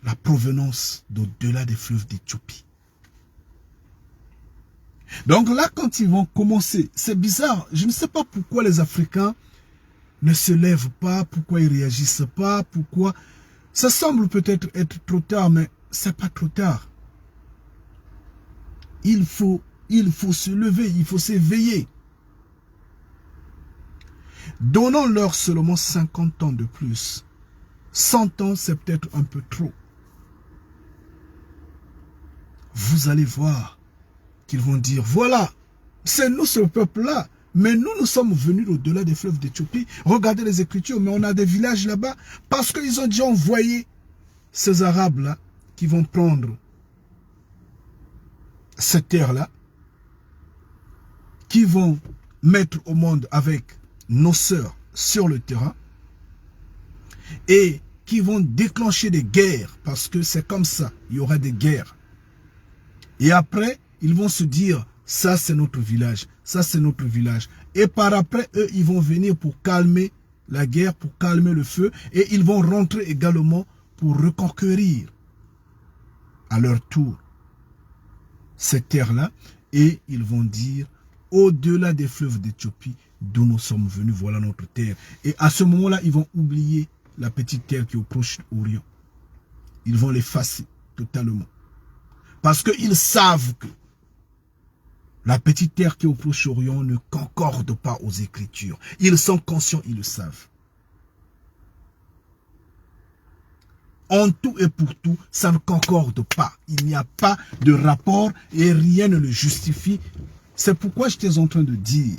la provenance d'au-delà des fleuves d'Éthiopie. Donc là, quand ils vont commencer, c'est bizarre, je ne sais pas pourquoi les Africains ne se lèvent pas, pourquoi ils ne réagissent pas, pourquoi... Ça semble peut-être être trop tard, mais c'est pas trop tard. Il faut se lever, il faut s'éveiller. Donnons-leur seulement 50 ans de plus. 100 ans, c'est peut-être un peu trop. Vous allez voir qu'ils vont dire, voilà, c'est nous ce peuple-là. Mais nous sommes venus au-delà des fleuves d'Éthiopie. Regardez les Écritures, mais on a des villages là-bas. Parce qu'ils ont déjà envoyé ces Arabes-là qui vont prendre cette terre-là, qui vont mettre au monde avec nos sœurs sur le terrain et qui vont déclencher des guerres, parce que c'est comme ça, il y aura des guerres. Et après, ils vont se dire, ça c'est notre village, ça c'est notre village. Et par après, eux, ils vont venir pour calmer la guerre, pour calmer le feu, et ils vont rentrer également pour reconquérir à leur tour cette terre-là, et ils vont dire, au-delà des fleuves d'Éthiopie, d'où nous sommes venus, voilà notre terre. Et à ce moment-là, ils vont oublier la petite terre qui est au Proche-Orient. Ils vont l'effacer totalement. Parce qu'ils savent que la petite terre qui est au Proche-Orient ne concorde pas aux Écritures. Ils sont conscients, ils le savent. En tout et pour tout, ça ne concorde pas. Il n'y a pas de rapport et rien ne le justifie. C'est pourquoi j'étais en train de dire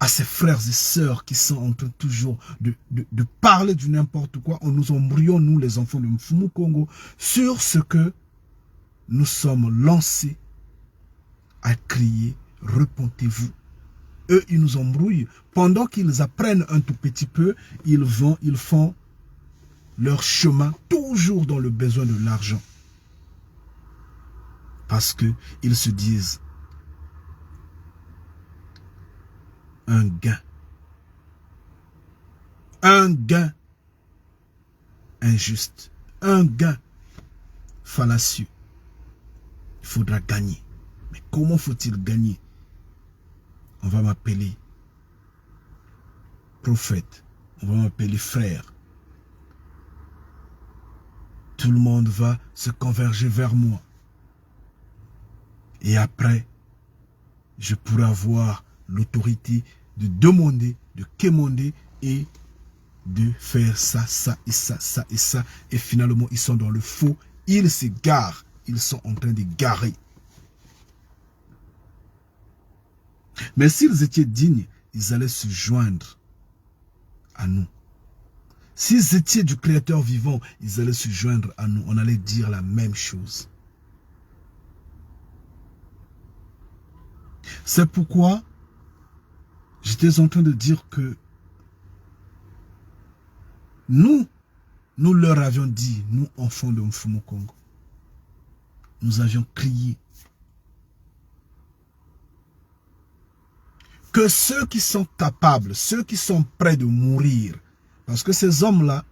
à ces frères et sœurs qui sont en train toujours de parler du n'importe quoi, en nous embrouillons, nous les enfants de Mfumu Congo, sur ce que nous sommes lancés à crier, repentez-vous. Eux, ils nous embrouillent. Pendant qu'ils apprennent un tout petit peu, ils font leur chemin toujours dans le besoin de l'argent. Parce qu'ils se disent un gain injuste, un gain fallacieux. Il faudra gagner. Mais comment faut-il gagner? On va m'appeler prophète, on va m'appeler frère. Tout le monde va se converger vers moi. Et après, je pourrai avoir l'autorité de demander, de quémander et de faire ça, ça et ça, ça et ça. Et finalement, ils sont dans le faux. Ils s'égarent. Ils sont en train d'égarer. Mais s'ils étaient dignes, ils allaient se joindre à nous. S'ils étaient du Créateur vivant, ils allaient se joindre à nous. On allait dire la même chose. C'est pourquoi j'étais en train de dire que nous leur avions dit, nous enfants de Mfumu Congo, nous avions crié que ceux qui sont capables, ceux qui sont prêts de mourir, parce que ces hommes-là,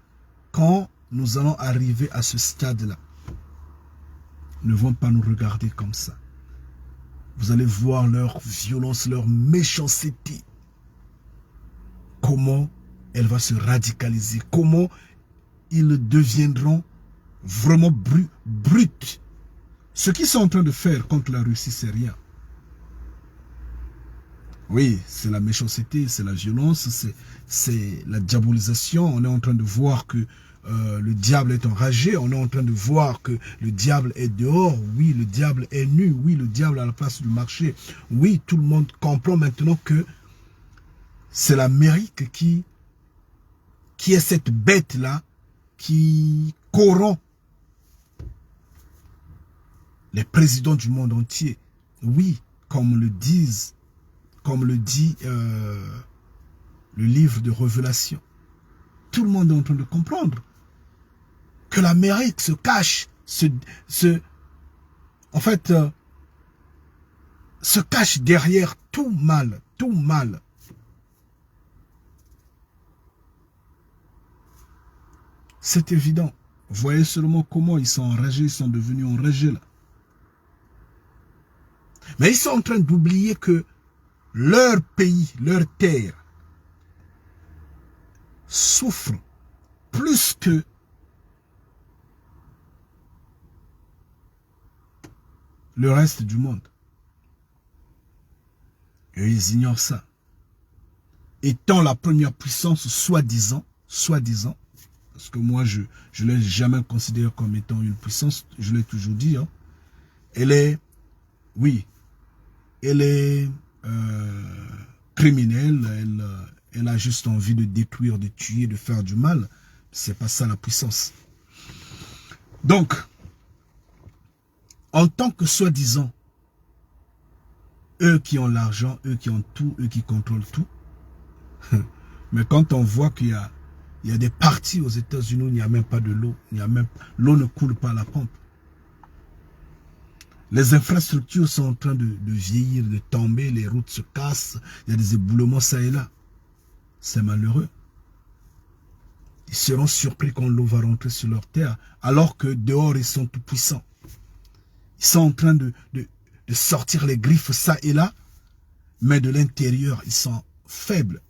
quand nous allons arriver à ce stade-là, ne vont pas nous regarder comme ça. Vous allez voir leur violence, leur méchanceté. Comment elle va se radicaliser. Comment ils deviendront vraiment bruts. Ce qu'ils sont en train de faire contre la Russie, c'est rien. Oui, c'est la méchanceté, c'est la violence, c'est la diabolisation. On est en train de voir que le diable est enragé. On est en train de voir que le diable est dehors. Oui, le diable est nu. Oui, le diable à la place du marché. Oui, tout le monde comprend maintenant que c'est l'Amérique qui est cette bête-là qui corrompt les présidents du monde entier. Oui, comme le dit le livre de Révélation. Tout le monde est en train de comprendre que l'Amérique se cache, se cache derrière tout mal, tout mal. C'est évident. Voyez seulement comment ils sont enragés, ils sont devenus enragés là. Mais ils sont en train d'oublier que leur pays, leur terre, souffre plus que le reste du monde. Et ils ignorent ça. Étant la première puissance, soi-disant, parce que moi, je ne l'ai jamais considéré comme étant une puissance, je l'ai toujours dit, hein. Elle est, oui, elle est criminelle, elle a juste envie de détruire, de tuer, de faire du mal. C'est pas ça la puissance. Donc, en tant que soi-disant, eux qui ont l'argent, eux qui ont tout, eux qui contrôlent tout, mais quand on voit qu'il y a des parties aux États-Unis où il n'y a même pas de l'eau, l'eau ne coule pas à la pompe. Les infrastructures sont en train de vieillir, de tomber, les routes se cassent, il y a des éboulements ça et là. C'est malheureux. Ils seront surpris quand l'eau va rentrer sur leur terre, alors que dehors ils sont tout puissants. Ils sont en train de sortir les griffes ça et là, mais de l'intérieur ils sont faibles.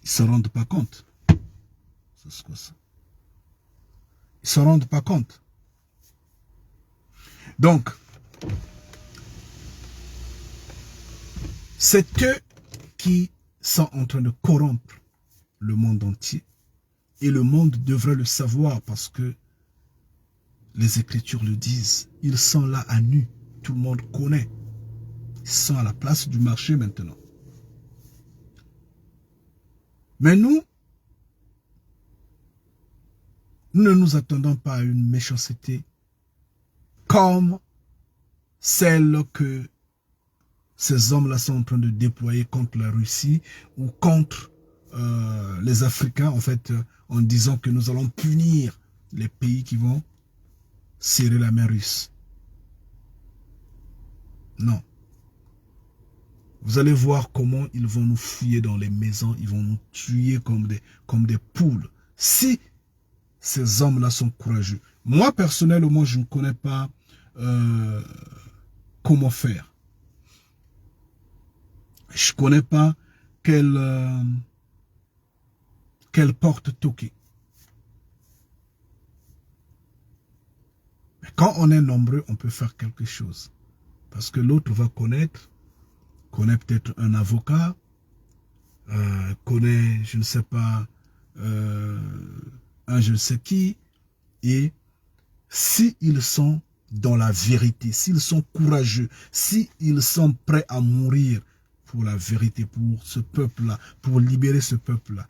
Ils ne se rendent pas compte. C'est quoi ça? Ils ne se rendent pas compte. Donc, c'est eux qui sont en train de corrompre le monde entier. Et le monde devrait le savoir parce que les Écritures le disent. Ils sont là à nu. Tout le monde connaît. Ils sont à la place du marché maintenant. Mais nous ne nous attendons pas à une méchanceté comme celle que ces hommes-là sont en train de déployer contre la Russie ou contre les Africains, en fait, en disant que nous allons punir les pays qui vont serrer la main russe. Non. Vous allez voir comment ils vont nous fouiller dans les maisons, ils vont nous tuer comme des poules. Si ces hommes-là sont courageux. Moi, personnellement, je ne connais pas comment faire. Je ne connais pas quelle porte toquer. Mais quand on est nombreux, on peut faire quelque chose. Parce que l'autre va connaît peut-être un avocat, connaît, je ne sais pas, un je ne sais qui, et s'ils sont dans la vérité, s'ils sont courageux, s'ils sont prêts à mourir pour la vérité, pour ce peuple-là, pour libérer ce peuple-là,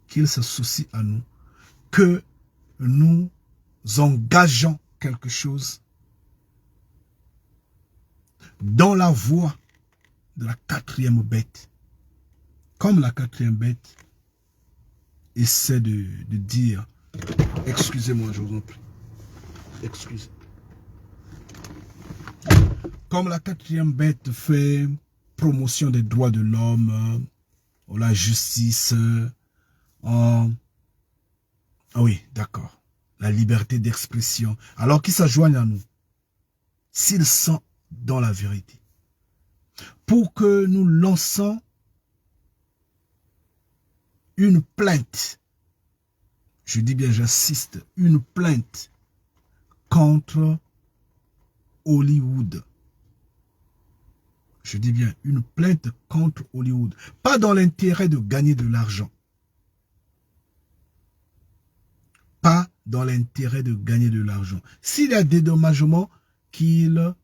qu'ils s'associent à nous, que nous engageons quelque chose dans la voie de la quatrième bête. Comme la quatrième bête essaie de dire, excusez-moi, je vous en prie, excusez. Comme la quatrième bête fait promotion des droits de l'homme, la justice, ah oui, d'accord, la liberté d'expression, alors qu'ils s'adjoignent à nous, s'ils sont dans la vérité, pour que nous lançons une plainte, je dis bien j'insiste, une plainte contre Hollywood. Je dis bien une plainte contre Hollywood. Pas dans l'intérêt de gagner de l'argent. Pas dans l'intérêt de gagner de l'argent. S'il y a des dédommagements, qu'ils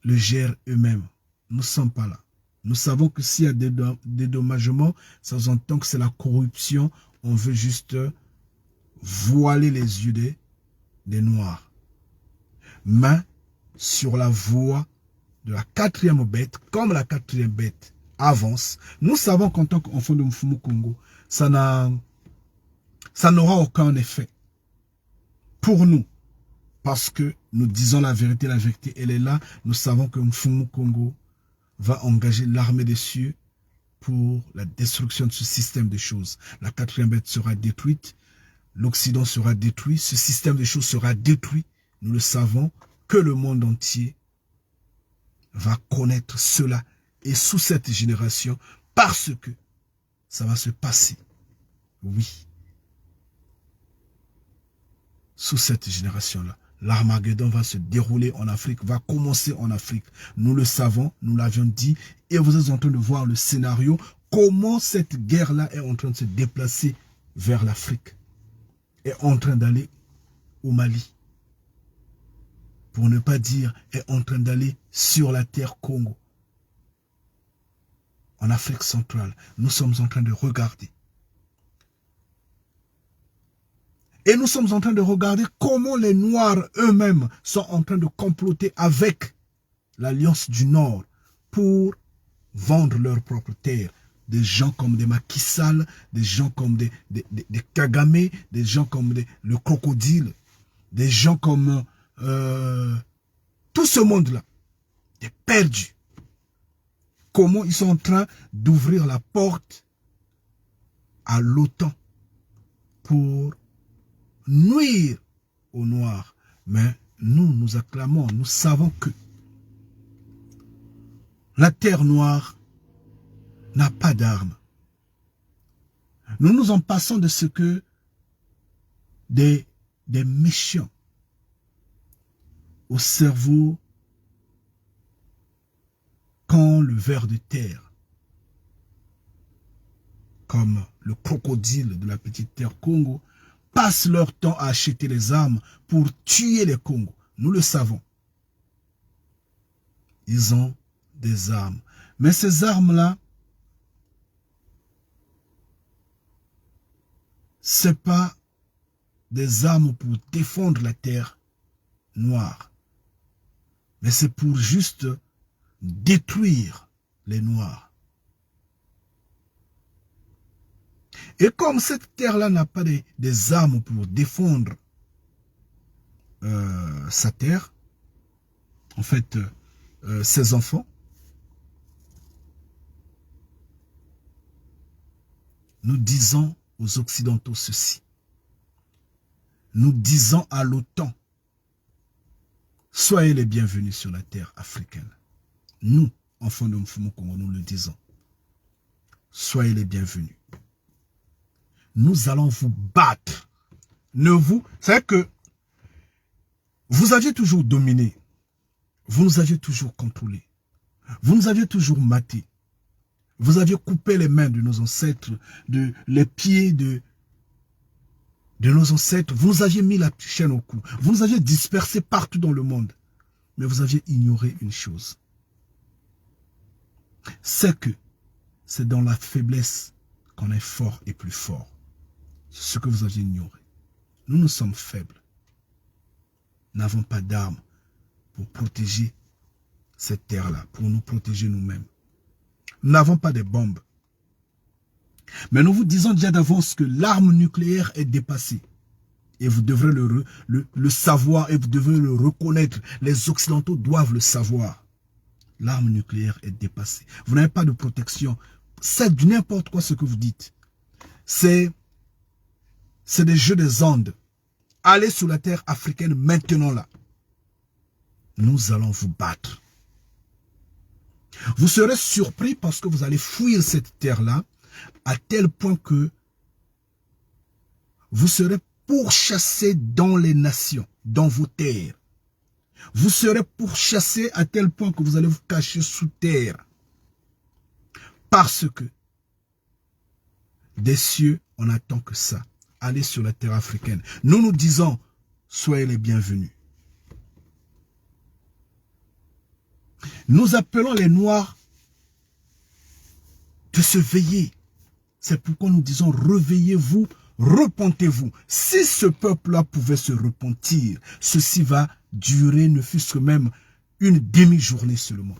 le gèrent eux-mêmes. Nous ne sommes pas là. Nous savons que s'il y a des dédommagements, ça s'entend que c'est la corruption. On veut juste voiler les yeux des Noirs. mais sur la voie de la quatrième bête. Comme la quatrième bête avance, nous savons qu'en tant qu'enfant de Mfumu Kongo, ça n'aura aucun effet pour nous. Parce que nous disons la vérité elle est là. Nous savons que Mfumu Kongo va engager l'armée des cieux pour la destruction de ce système de choses. La quatrième bête sera détruite, l'Occident sera détruit, ce système de choses sera détruit. Nous le savons que le monde entier va connaître cela et sous cette génération parce que ça va se passer. Oui. Sous cette génération-là. L'Armageddon va se dérouler en Afrique, va commencer en Afrique. Nous le savons, nous l'avions dit, et vous êtes en train de voir le scénario, comment cette guerre-là est en train de se déplacer vers l'Afrique, est en train d'aller au Mali, pour ne pas dire est en train d'aller sur la terre Congo, en Afrique centrale. Nous sommes en train de regarder. Et nous sommes en train de regarder comment les Noirs eux-mêmes sont en train de comploter avec l'Alliance du Nord pour vendre leur propre terre. Des gens comme des Macky Sall, des gens comme des Kagame, des gens comme le Crocodile, des gens comme tout ce monde-là, des perdus. Comment ils sont en train d'ouvrir la porte à l'OTAN pour nuire aux Noirs. Mais nous acclamons, nous savons que la terre noire n'a pas d'armes. Nous en passons de ce que des méchants au cerveau quand le ver de terre, comme le crocodile de la petite terre Congo, passent leur temps à acheter les armes pour tuer les Congos. Nous le savons. Ils ont des armes. Mais ces armes-là, ce n'est pas des armes pour défendre la terre noire. Mais c'est pour juste détruire les Noirs. Et comme cette terre-là n'a pas des armes pour défendre sa terre, en fait, ses enfants, nous disons aux Occidentaux ceci. Nous disons à l'OTAN, soyez les bienvenus sur la terre africaine. Nous, enfants de Mfumu Kongo, nous le disons. Soyez les bienvenus. Nous allons vous battre. C'est que vous aviez toujours dominé. Vous nous aviez toujours contrôlé. Vous nous aviez toujours maté. Vous aviez coupé les mains de nos ancêtres, les pieds de nos ancêtres. Vous nous aviez mis la chaîne au cou. Vous nous aviez dispersés partout dans le monde. Mais vous aviez ignoré une chose. C'est que c'est dans la faiblesse qu'on est fort et plus fort. C'est ce que vous aviez ignoré. Nous sommes faibles. Nous n'avons pas d'armes pour protéger cette terre-là, pour nous protéger nous-mêmes. Nous n'avons pas de bombes. Mais nous vous disons déjà d'avance que l'arme nucléaire est dépassée. Et vous devrez le savoir et vous devrez le reconnaître. Les Occidentaux doivent le savoir. L'arme nucléaire est dépassée. Vous n'avez pas de protection. C'est du n'importe quoi ce que vous dites. C'est des jeux des ondes. Allez sur la terre africaine maintenant là. Nous allons vous battre. Vous serez surpris parce que vous allez fuir cette terre-là à tel point que vous serez pourchassés dans les nations, dans vos terres. Vous serez pourchassés à tel point que vous allez vous cacher sous terre. Parce que des cieux, on n'attend que ça. Allez sur la terre africaine. Nous nous disons, soyez les bienvenus. Nous appelons les Noirs de se veiller. C'est pourquoi nous disons, réveillez-vous, repentez-vous. Si ce peuple-là pouvait se repentir, ceci va durer ne fût-ce que même une demi-journée seulement.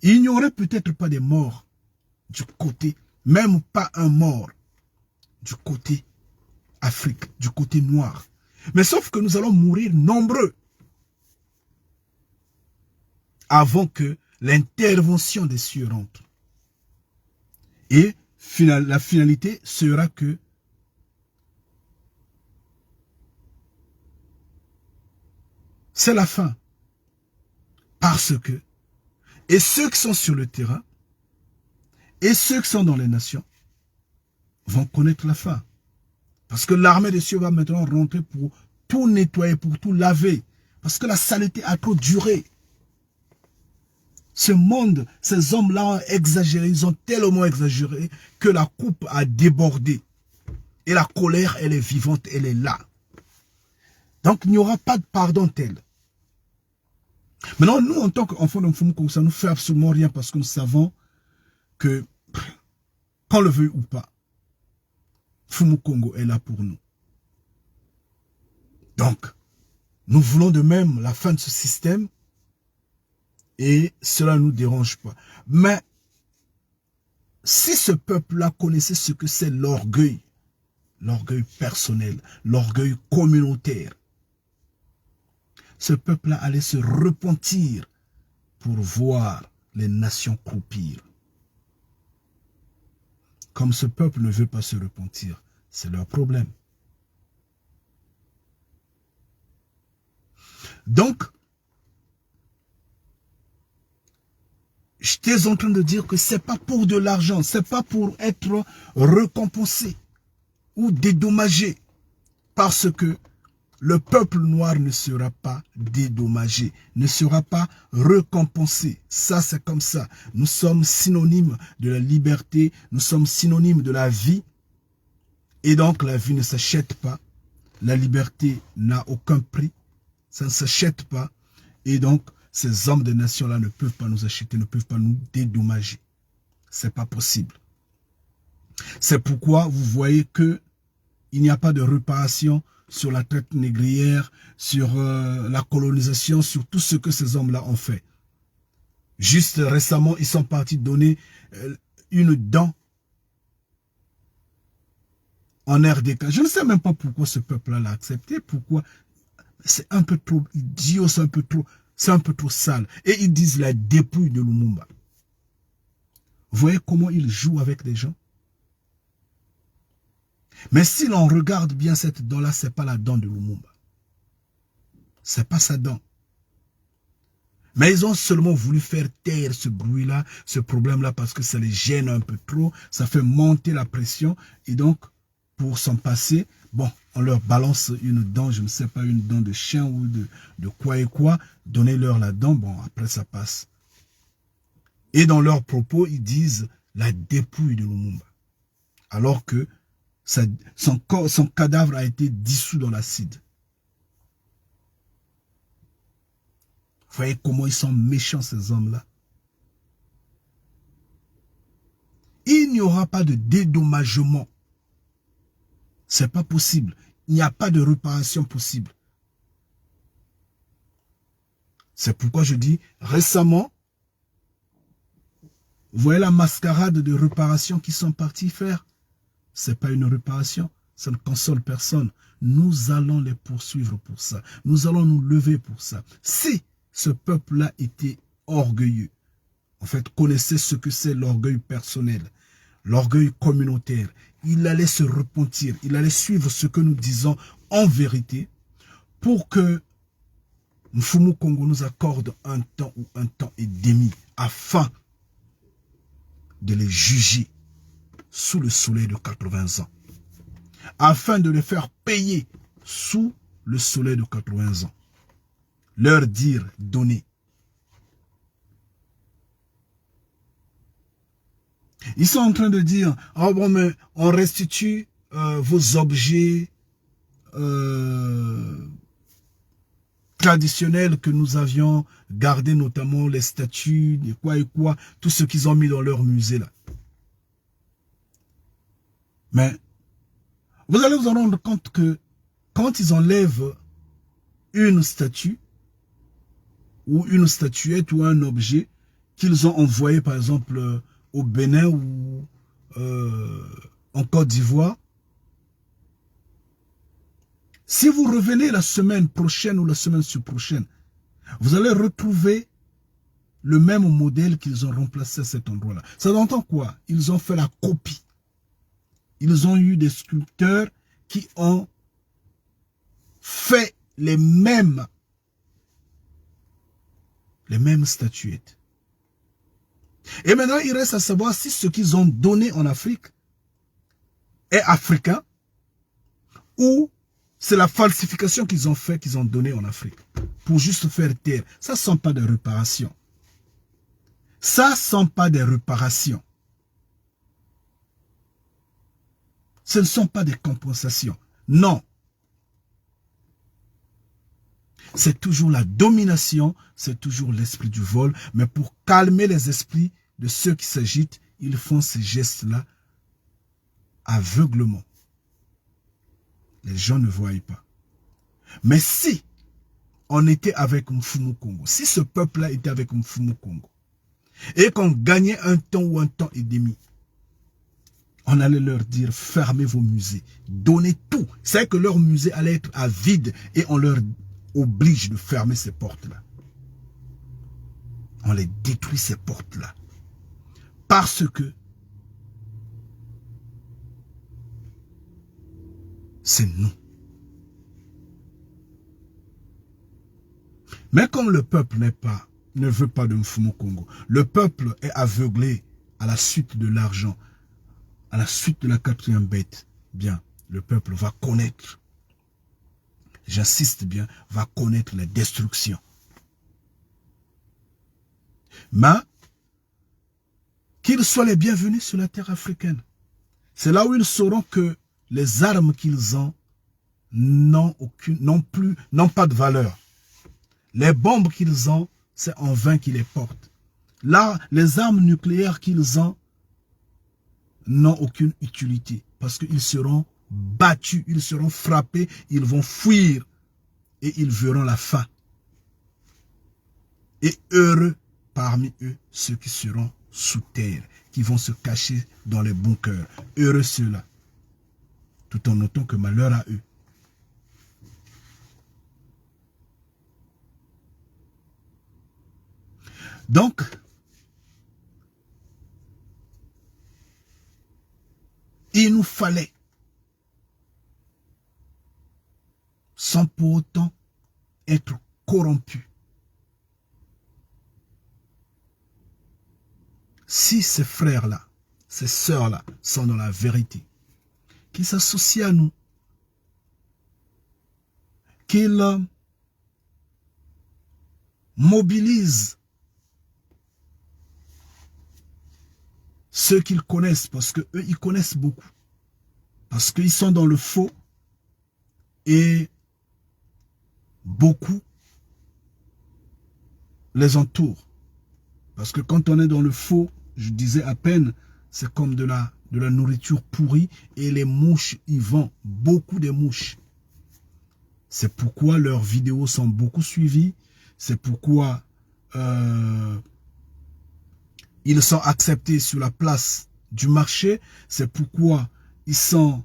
Il n'y aurait peut-être pas des morts du côté, même pas un mort du côté Afrique, du côté noir. Mais sauf que nous allons mourir nombreux avant que l'intervention des cieux rentre. Et la finalité sera que c'est la fin. Parce que, et ceux qui sont sur le terrain, et ceux qui sont dans les nations, vont connaître la fin. Parce que l'armée des cieux va maintenant rentrer pour tout nettoyer, pour tout laver. Parce que la saleté a trop duré. Ce monde, ces hommes-là ont exagéré, ils ont tellement exagéré que la coupe a débordé. Et la colère, elle est vivante, elle est là. Donc, il n'y aura pas de pardon tel. Maintenant, nous, en tant qu'enfants de Mfumu, ça ne nous fait absolument rien parce que nous savons que, qu'on le veuille ou pas, Mfumu Congo est là pour nous. Donc, nous voulons de même la fin de ce système et cela ne nous dérange pas. Mais, si ce peuple-là connaissait ce que c'est l'orgueil personnel, l'orgueil communautaire, ce peuple-là allait se repentir pour voir les nations croupir. Comme ce peuple ne veut pas se repentir, c'est leur problème. Donc, j'étais en train de dire que c'est pas pour de l'argent, c'est pas pour être récompensé ou dédommagé, parce que le peuple noir ne sera pas dédommagé, ne sera pas récompensé. Ça, c'est comme ça. Nous sommes synonymes de la liberté, nous sommes synonymes de la vie. Et donc, la vie ne s'achète pas. La liberté n'a aucun prix. Ça ne s'achète pas. Et donc, ces hommes de nation-là ne peuvent pas nous acheter, ne peuvent pas nous dédommager. C'est pas possible. C'est pourquoi vous voyez que il n'y a pas de réparation sur la traite négrière, sur la colonisation, sur tout ce que ces hommes-là ont fait. Juste récemment, ils sont partis donner une dent en RDK. Je ne sais même pas pourquoi ce peuple-là l'a accepté, pourquoi. C'est un peu trop idiot, c'est un peu trop sale. Et ils disent la dépouille de Lumumba. Vous voyez comment ils jouent avec les gens? Mais si l'on regarde bien cette dent-là, ce n'est pas la dent de Lumumba. Ce n'est pas sa dent. Mais ils ont seulement voulu faire taire ce bruit-là, ce problème-là, parce que ça les gêne un peu trop, ça fait monter la pression. Et donc, pour s'en passer, bon, on leur balance une dent, je ne sais pas, une dent de chien ou de quoi et quoi, donnez-leur la dent, bon, après ça passe. Et dans leurs propos, ils disent la dépouille de Lumumba. Alors que son cadavre a été dissous dans l'acide. Vous voyez comment ils sont méchants, ces hommes-là. Il n'y aura pas de dédommagement. C'est pas possible. Il n'y a pas de réparation possible. C'est pourquoi je dis, récemment, vous voyez la mascarade de réparation qu'ils sont partis faire. Ce n'est pas une réparation, ça ne console personne. Nous allons les poursuivre pour ça. Nous allons nous lever pour ça. Si ce peuple-là était orgueilleux, en fait, connaissait ce que c'est l'orgueil personnel, l'orgueil communautaire, il allait se repentir, il allait suivre ce que nous disons en vérité pour que Mfumu Congo nous accorde un temps ou un temps et demi afin de les juger sous le soleil de 80 ans, afin de les faire payer sous le soleil de 80 ans. Leur dire, donner. Ils sont en train de dire, oh bon, mais on restitue vos objets traditionnels que nous avions gardés, notamment les statues, et quoi, tout ce qu'ils ont mis dans leur musée là. Mais vous allez vous en rendre compte que quand ils enlèvent une statue ou une statuette ou un objet qu'ils ont envoyé par exemple au Bénin ou en Côte d'Ivoire. Si vous revenez la semaine prochaine ou la semaine sur-prochaine, vous allez retrouver le même modèle qu'ils ont remplacé à cet endroit-là. Ça entend quoi? Ils ont fait la copie. Ils ont eu des sculpteurs qui ont fait les mêmes statuettes. Et maintenant, il reste à savoir si ce qu'ils ont donné en Afrique est africain ou c'est la falsification qu'ils ont fait, qu'ils ont donné en Afrique pour juste faire taire. Ça ne sont pas des réparations. Ça ne sont pas des réparations. Ce ne sont pas des compensations. Non. C'est toujours la domination, c'est toujours l'esprit du vol. Mais pour calmer les esprits de ceux qui s'agitent, ils font ces gestes-là aveuglement. Les gens ne voient pas. Mais si on était avec Mfumu Kongo, si ce peuple-là était avec Mfumu Kongo, et qu'on gagnait un temps ou un temps et demi, on allait leur dire, fermez vos musées, donnez tout. C'est que leur musée allait être à vide et on leur oblige de fermer ces portes-là. On les détruit ces portes-là. Parce que c'est nous. Mais comme le peuple ne veut pas de Mfumu Kongo, le peuple est aveuglé à la suite de l'argent, à la suite de la quatrième bête, bien, le peuple va connaître, j'insiste bien, va connaître la destruction. Mais, qu'ils soient les bienvenus sur la terre africaine. C'est là où ils sauront que les armes qu'ils ont n'ont pas de valeur. Les bombes qu'ils ont, c'est en vain qu'ils les portent. Là, les armes nucléaires qu'ils ont n'ont aucune utilité parce qu'ils seront battus, ils seront frappés, ils vont fuir et ils verront la fin. Et heureux parmi eux ceux qui seront sous terre, qui vont se cacher dans les bunkers. Heureux ceux-là, tout en notant que malheur à eux. Donc, il nous fallait, sans pour autant être corrompus, si ces frères-là, ces sœurs-là sont dans la vérité, qu'ils s'associent à nous, qu'ils mobilisent ceux qu'ils connaissent, parce que eux ils connaissent beaucoup, parce qu'ils sont dans le faux et beaucoup les entourent. Parce que quand on est dans le faux, je disais à peine, c'est comme de la nourriture pourrie et les mouches y vont, beaucoup de mouches. C'est pourquoi leurs vidéos sont beaucoup suivies, c'est pourquoi ils sont acceptés sur la place du marché, c'est pourquoi ils sont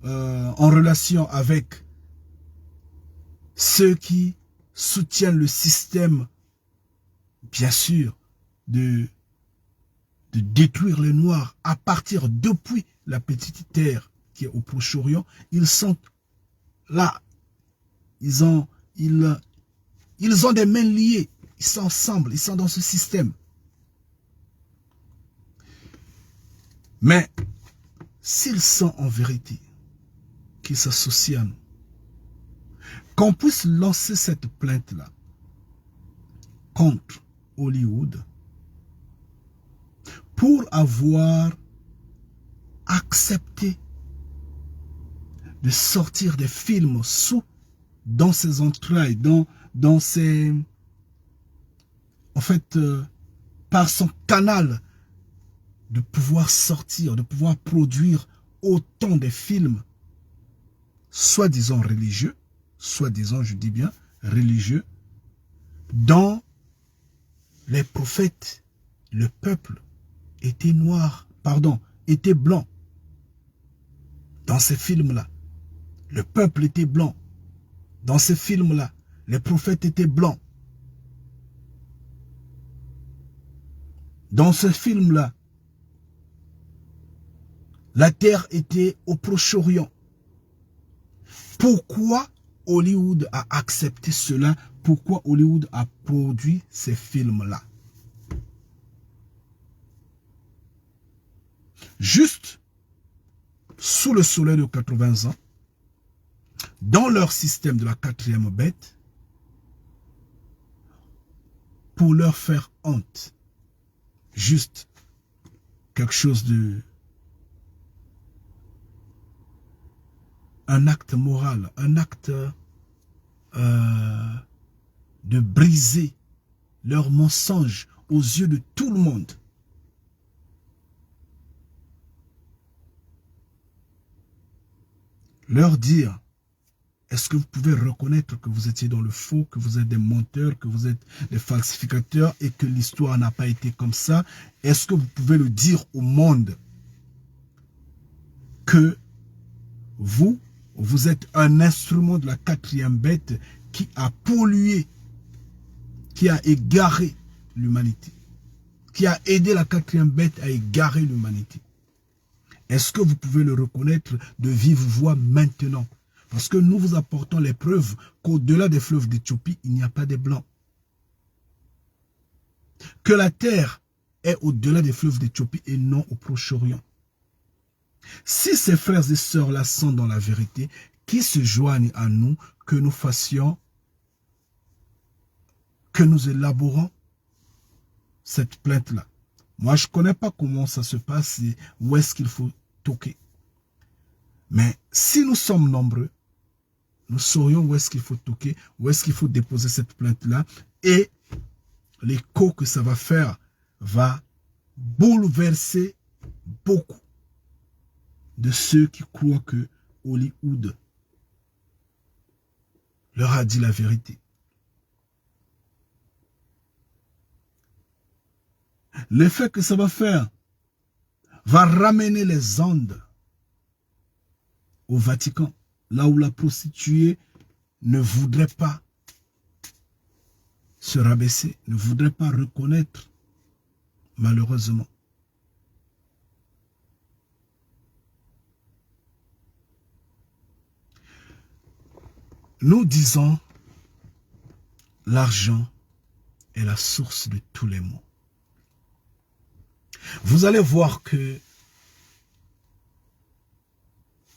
en relation avec ceux qui soutiennent le système, bien sûr, de détruire les Noirs à partir depuis la petite terre qui est au Proche-Orient. Ils sont là, ils ont des mains liées, ils sont ensemble, ils sont dans ce système. Mais s'ils sont en vérité, qu'ils s'associent à nous, qu'on puisse lancer cette plainte-là contre Hollywood pour avoir accepté de sortir des films dans ses entrailles, dans ses... En fait, par son canal, de pouvoir sortir, de pouvoir produire autant de films, soi-disant religieux, soi-disant, je dis bien, religieux dont les prophètes, le peuple était noir, pardon, était blanc. Dans ces films-là, le peuple était blanc. Dans ces films-là, les prophètes étaient blancs. Dans ce film-là, la terre était au Proche-Orient. Pourquoi Hollywood a accepté cela? Pourquoi Hollywood a produit ces films-là? Juste sous le soleil de 80 ans, dans leur système de la quatrième bête, pour leur faire honte. Juste quelque chose de... un acte moral, un acte de briser leur mensonge aux yeux de tout le monde. Leur dire, est-ce que vous pouvez reconnaître que vous étiez dans le faux, que vous êtes des menteurs, que vous êtes des falsificateurs et que l'histoire n'a pas été comme ça? Est-ce que vous pouvez le dire au monde que vous êtes un instrument de la quatrième bête qui a pollué, qui a égaré l'humanité, qui a aidé la quatrième bête à égarer l'humanité? Est-ce que vous pouvez le reconnaître de vive voix maintenant? Parce que nous vous apportons les preuves qu'au-delà des fleuves d'Éthiopie, il n'y a pas de blancs. Que la terre est au-delà des fleuves d'Éthiopie et non au Proche-Orient. Si ces frères et sœurs-là sont dans la vérité, qui se joignent à nous, que nous fassions, que nous élaborons cette plainte-là. Moi, je ne connais pas comment ça se passe et où est-ce qu'il faut toquer. Mais si nous sommes nombreux, nous saurions où est-ce qu'il faut toquer, où est-ce qu'il faut déposer cette plainte-là. Et l'écho que ça va faire va bouleverser beaucoup de ceux qui croient que Hollywood leur a dit la vérité. L'effet que ça va faire va ramener les ondes au Vatican, là où la prostituée ne voudrait pas se rabaisser, ne voudrait pas reconnaître, malheureusement. Nous disons, l'argent est la source de tous les maux. Vous allez voir que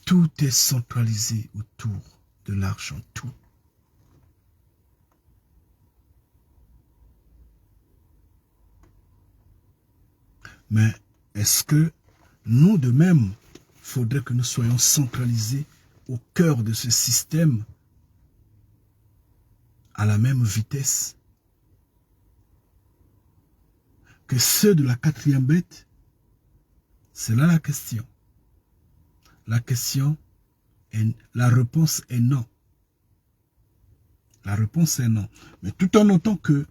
tout est centralisé autour de l'argent, tout. Mais est-ce que nous de même, il faudrait que nous soyons centralisés au cœur de ce système à la même vitesse que ceux de la quatrième bête? C'est là la question. La question, la réponse est non. La réponse est non. Mais tout en notant que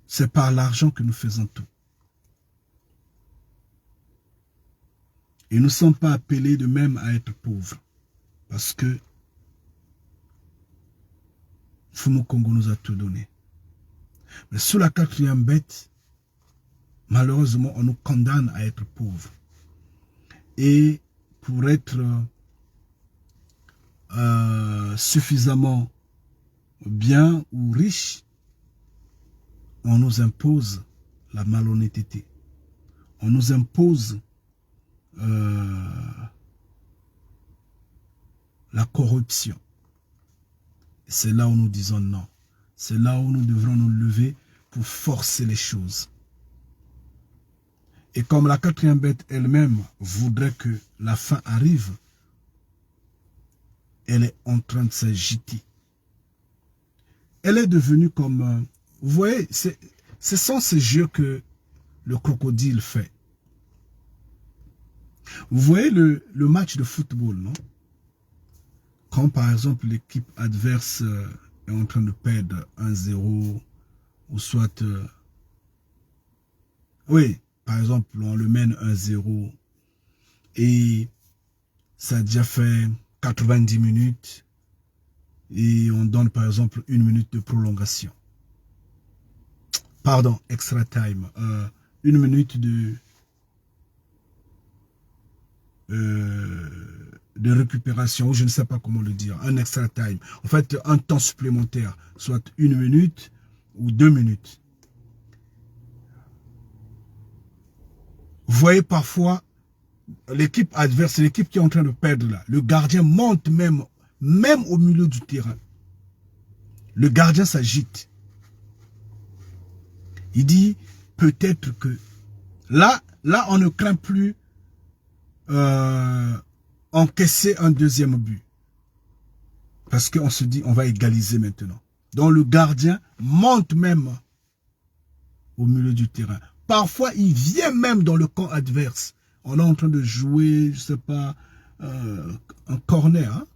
c'est par l'argent que nous faisons tout. Et nous ne sommes pas appelés de même à être pauvres. Parce que Fumu Congo nous a tout donné. Mais sous la quatrième bête, malheureusement, on nous condamne à être pauvres. Et pour être suffisamment bien ou riche, on nous impose la malhonnêteté. On nous impose la corruption. C'est là où nous disons non. C'est là où nous devrons nous lever pour forcer les choses. Et comme la quatrième bête elle-même voudrait que la fin arrive, elle est en train de s'agiter. Elle est devenue comme... vous voyez, ce sont ces jeux que le crocodile fait. Vous voyez le match de football, non? Quand par exemple l'équipe adverse est en train de perdre 1-0, ou soit, oui, par exemple, on le mène 1-0 et ça a déjà fait 90 minutes et on donne par exemple 1 minute de prolongation. Pardon, extra time. 1 minute de récupération, ou je ne sais pas comment le dire, un extra time. En fait, un temps supplémentaire, soit 1 minute ou 2 minutes. Vous voyez parfois l'équipe adverse, l'équipe qui est en train de perdre là, le gardien monte même au milieu du terrain. Le gardien s'agite. Il dit peut-être que là on ne craint plus encaisser un deuxième but. Parce qu'on se dit on va égaliser maintenant. Donc le gardien monte même au milieu du terrain. Parfois il vient même dans le camp adverse. On est en train de jouer, je sais pas, un corner, hein?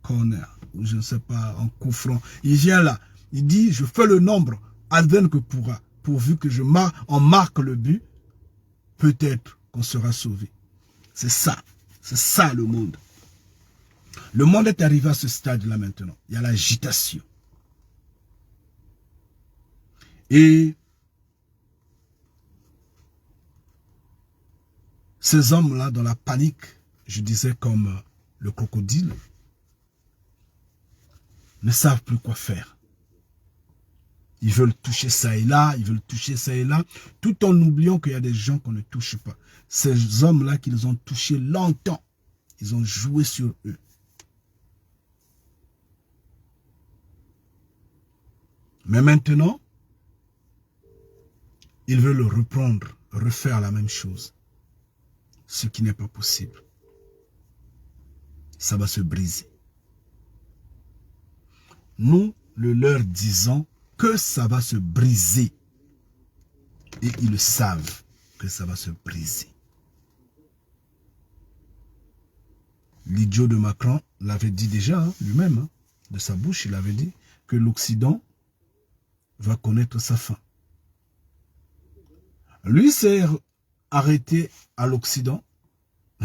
corner, ou je ne sais pas, en coup franc. Il vient là, il dit, je fais le nombre, advienne que pourra, pourvu que on marque le but, peut-être qu'on sera sauvé. C'est ça le monde. Le monde est arrivé à ce stade-là maintenant. Il y a l'agitation. Et ces hommes-là, dans la panique, je disais comme le crocodile, ne savent plus quoi faire. Ils veulent toucher ça et là, ils veulent toucher ça et là, tout en oubliant qu'il y a des gens qu'on ne touche pas. Ces hommes-là qu'ils ont touchés longtemps, ils ont joué sur eux. Mais maintenant, ils veulent reprendre, refaire la même chose. Ce qui n'est pas possible. Ça va se briser. Nous leur disons que ça va se briser. Et ils le savent que ça va se briser. L'idiot de Macron l'avait dit déjà, hein, lui-même, hein, de sa bouche, il avait dit que l'Occident va connaître sa fin. Lui s'est arrêté à l'Occident,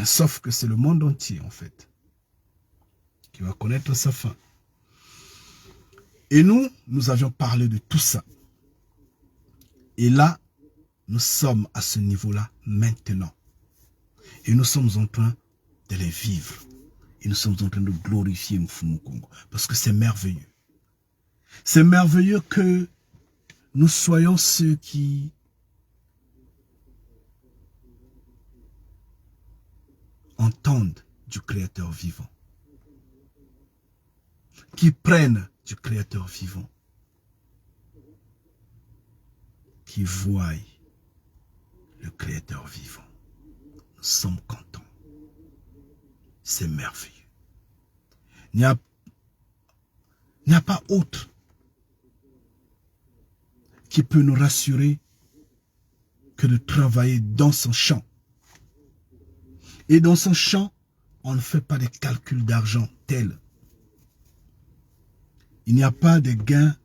sauf que c'est le monde entier, en fait, qui va connaître sa fin. Et nous avions parlé de tout ça. Et là, nous sommes à ce niveau-là maintenant. Et nous sommes en train de les vivre. Et nous sommes en train de glorifier Mfumu Kongo. Parce que c'est merveilleux. C'est merveilleux que nous soyons ceux qui entendent du Créateur vivant. Qui prennent du Créateur vivant, qui voient le Créateur vivant. Nous sommes contents. C'est merveilleux. Il n'y a pas autre qui peut nous rassurer que de travailler dans son champ. Et dans son champ, on ne fait pas des calculs d'argent tels. Il n'y a pas de gains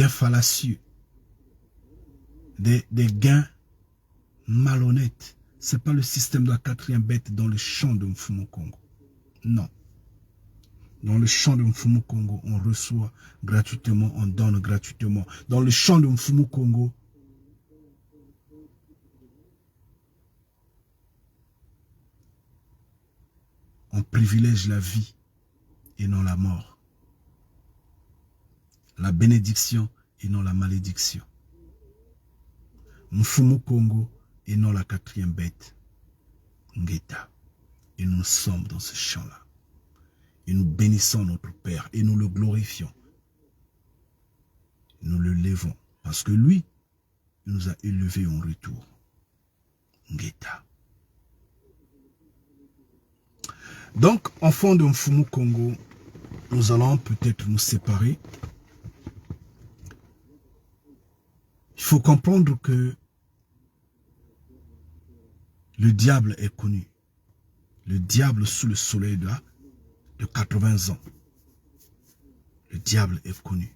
fallacieux, des gains malhonnêtes. Ce n'est pas le système de la 4e bête dans le champ de Mfumu Kongo. Non. Dans le champ de Mfumu Kongo, on reçoit gratuitement, on donne gratuitement. Dans le champ de Mfumu Kongo, on privilège la vie et non la mort. La bénédiction et non la malédiction. Mfumu Kongo et non la 4e bête. Ngeta. Et nous sommes dans ce champ-là. Et nous bénissons notre Père et nous le glorifions. Nous le levons. Parce que lui, il nous a élevés en retour. Ngeta. Donc, enfants de Mfumu Kongo, nous allons peut-être nous séparer. Il faut comprendre que le diable est connu. Le diable sous le soleil là de 80 ans. Le diable est connu.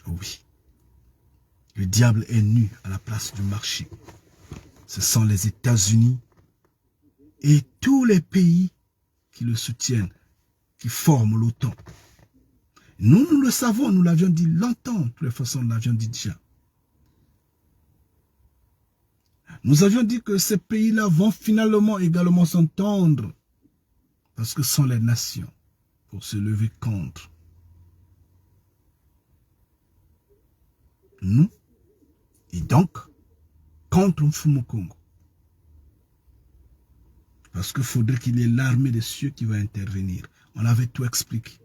Oui. Le diable est nu à la place du marché. Ce sont les États-Unis et tous les pays qui le soutiennent, qui forment l'OTAN. Nous le savons, nous l'avions dit longtemps, de toutes les façons, nous l'avions dit déjà. Nous avions dit que ces pays-là vont finalement également s'entendre, parce que ce sont les nations, pour se lever contre nous, et donc contre Mfumu Kongo. Parce qu'il faudrait qu'il y ait l'armée des cieux qui va intervenir. On avait tout expliqué.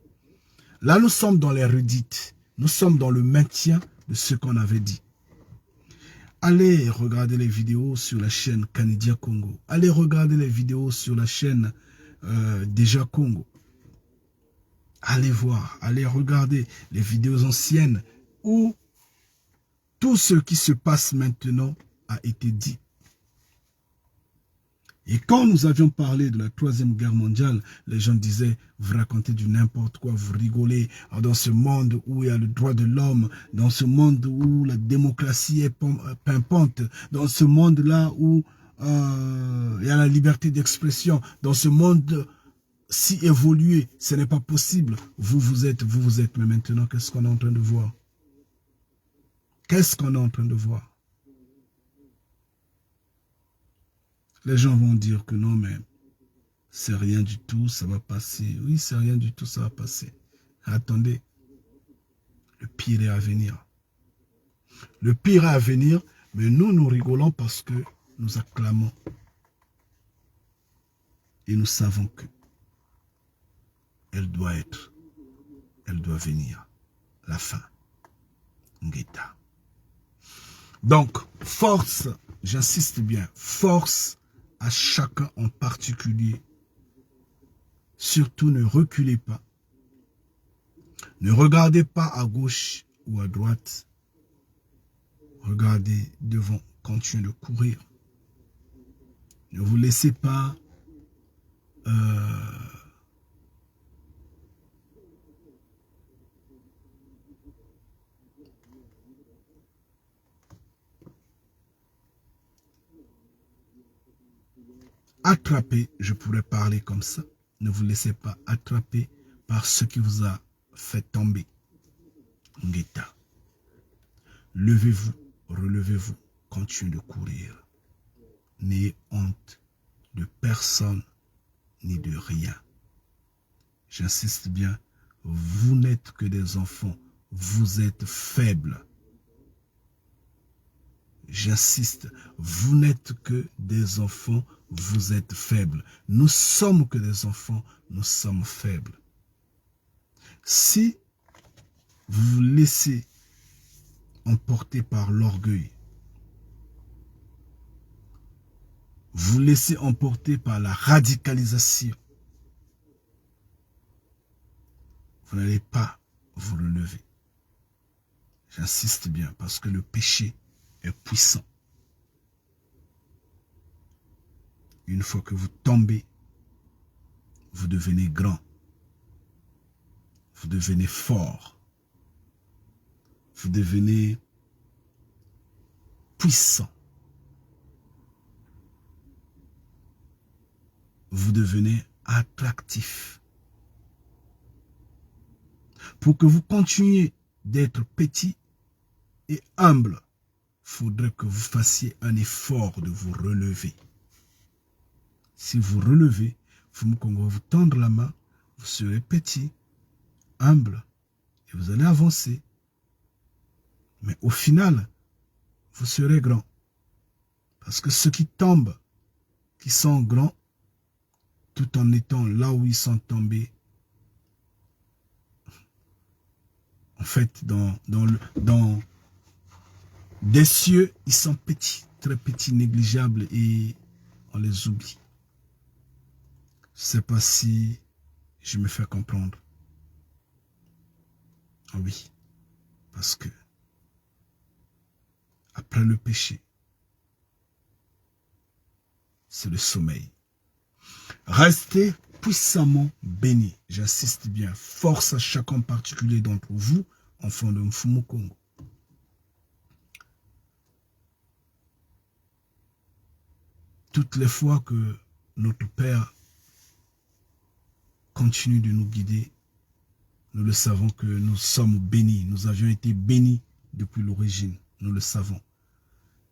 Là, nous sommes dans les redites. Nous sommes dans le maintien de ce qu'on avait dit. Allez regarder les vidéos sur la chaîne Kanidia Congo. Allez regarder les vidéos sur la chaîne Déjà Congo. Allez voir, allez regarder les vidéos anciennes où tout ce qui se passe maintenant a été dit. Et quand nous avions parlé de la 3e guerre mondiale, les gens disaient, vous racontez du n'importe quoi, vous rigolez. Alors dans ce monde où il y a le droit de l'homme, dans ce monde où la démocratie est pimpante, dans ce monde-là où il y a la liberté d'expression, dans ce monde si évolué, ce n'est pas possible. Vous êtes. Mais maintenant, qu'est-ce qu'on est en train de voir? Qu'est-ce qu'on est en train de voir? Les gens vont dire que non, mais c'est rien du tout, ça va passer. Oui, c'est rien du tout, ça va passer. Attendez, le pire est à venir. Le pire est à venir, mais nous rigolons parce que nous acclamons. Et nous savons que elle doit venir, la fin. Ngeta. Donc, force, j'insiste bien, force à chacun en particulier. Surtout ne reculez pas. Ne regardez pas à gauche ou à droite. Regardez devant, continuez de courir. Ne vous laissez pas attraper, je pourrais parler comme ça. Ne vous laissez pas attraper par ce qui vous a fait tomber. Ngeta. Levez-vous, relevez-vous, continuez de courir. N'ayez honte de personne ni de rien. J'insiste bien, vous n'êtes que des enfants, vous êtes faibles. J'insiste, vous n'êtes que des enfants, vous êtes faibles. Nous sommes que des enfants, nous sommes faibles. Si vous vous laissez emporter par l'orgueil, vous laissez emporter par la radicalisation, vous n'allez pas vous relever. J'insiste bien parce que le péché est puissant. Une fois que vous tombez, vous devenez grand. Vous devenez fort. Vous devenez puissant. Vous devenez attractif. Pour que vous continuiez d'être petit et humble, il faudrait que vous fassiez un effort de vous relever. Si vous relevez, Mfumu Kongo va vous tendre la main, vous serez petit, humble, et vous allez avancer. Mais au final, vous serez grand. Parce que ceux qui tombent, qui sont grands, tout en étant là où ils sont tombés, en fait, dans des cieux, ils sont petits, très petits, négligeables, et on les oublie. Je ne sais pas si je me fais comprendre. Ah oui, parce que après le péché, c'est le sommeil. Restez puissamment béni. J'insiste bien. Force à chacun particulier d'entre vous, enfants de Mfumu Kongo. Toutes les fois que notre Père continue de nous guider, nous le savons que nous sommes bénis. Nous avions été bénis depuis l'origine. Nous le savons.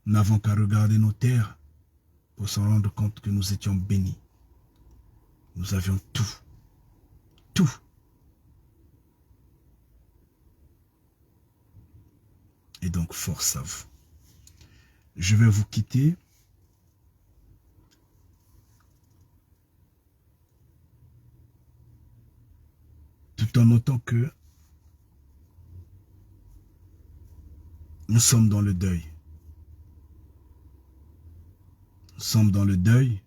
Nous n'avons qu'à regarder nos terres pour s'en rendre compte que nous étions bénis. Nous avions tout. Tout. Et donc, force à vous. Je vais vous quitter. Tout en notant que nous sommes dans le deuil. Nous sommes dans le deuil.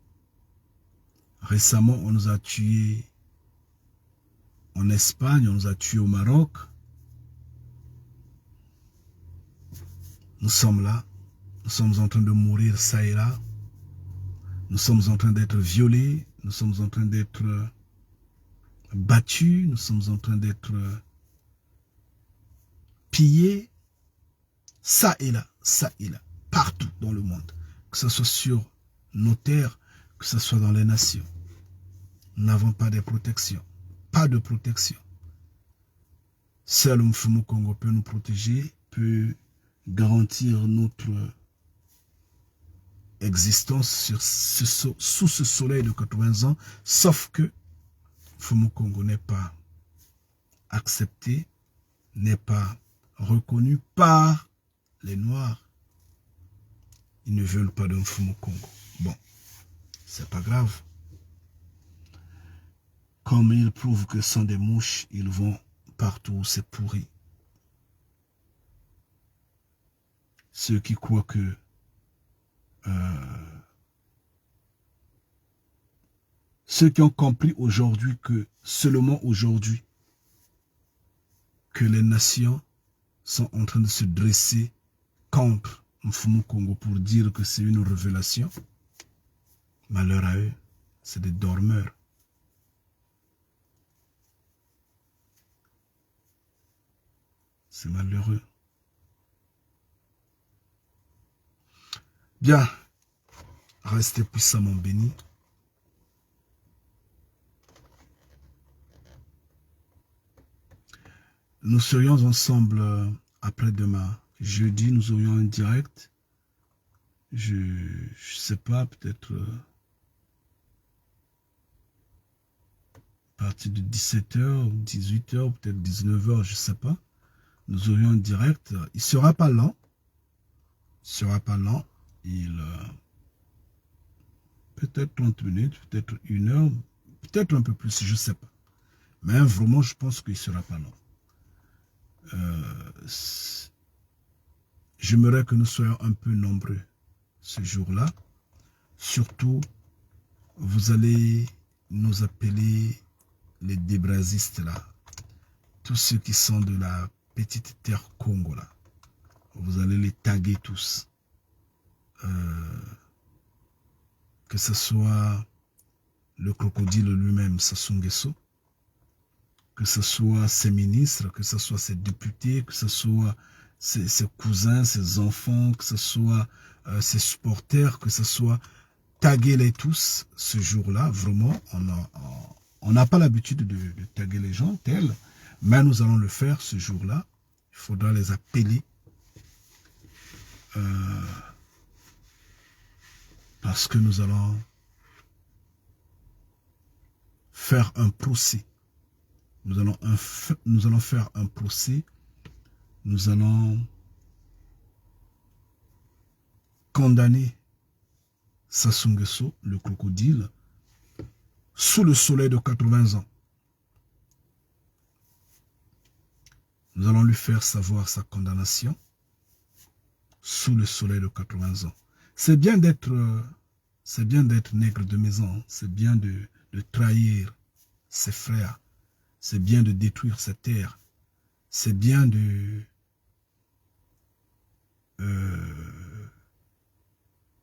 Récemment, on nous a tués en Espagne, on nous a tués au Maroc. Nous sommes là. Nous sommes en train de mourir ça et là. Nous sommes en train d'être violés. Nous sommes en train d'être battus. Nous sommes en train d'être pillés. Ça et là. Partout dans le monde. Que ce soit sur nos terres, que ce soit dans les nations. Nous n'avons pas de protection. Pas de protection. Seul Mfumu Kongo peut nous protéger, peut garantir notre existence sous ce soleil de 80 ans, sauf que Mfumu Kongo n'est pas accepté, n'est pas reconnu par les Noirs. Ils ne veulent pas de Mfumu Kongo. Bon, c'est pas grave. Comme ils prouvent que ce sont des mouches, ils vont partout où c'est pourri. Ceux qui croient que ceux qui ont compris aujourd'hui que seulement aujourd'hui que les nations sont en train de se dresser contre Mfumu Kongo pour dire que c'est une révélation, malheur à eux, c'est des dormeurs. C'est malheureux. Bien, restez puissamment bénis. Nous serions ensemble après-demain. Jeudi, nous aurions un direct. Je sais pas, peut-être à partir de 17h, 18h, peut-être 19h, je sais pas. Nous aurions un direct. Il sera pas lent. Il sera pas lent. Peut-être 30 minutes, peut-être 1 heure, peut-être un peu plus, je sais pas. Mais vraiment, je pense qu'il sera pas lent. J'aimerais que nous soyons un peu nombreux ce jour-là. Surtout, vous allez nous appeler les débrasistes là. Tous ceux qui sont de la petite terre Congo là. Vous allez les taguer tous. Que ce soit le crocodile lui-même, Sassou Nguesso, que ce soit ses ministres, que ce soit ses députés, que ce soit ses cousins, ses enfants, que ce soit ses supporters, que ce soit taguez-les tous ce jour-là. Vraiment, on n'a pas l'habitude de taguer les gens tels, mais nous allons le faire ce jour-là. Il faudra les appeler. Parce que nous allons faire un procès. Nous allons faire un procès. Nous allons condamner Sassou Nguesso, le crocodile, sous le soleil de 80 ans. Nous allons lui faire savoir sa condamnation sous le soleil de 80 ans. C'est bien d'être nègre de maison, c'est bien de trahir ses frères, c'est bien de détruire ses terres, c'est bien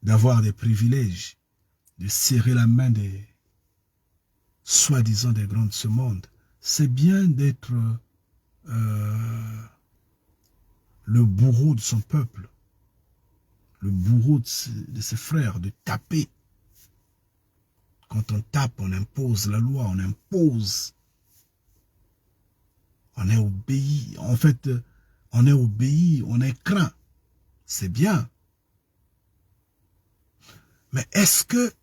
d'avoir des privilèges, de serrer la main soi-disant des grands de ce monde. C'est bien d'être le bourreau de son peuple, le bourreau de ses frères, de taper. Quand on tape, on impose la loi, on impose. On est obéi. En fait, on est obéi, on est craint. C'est bien. Mais est-ce que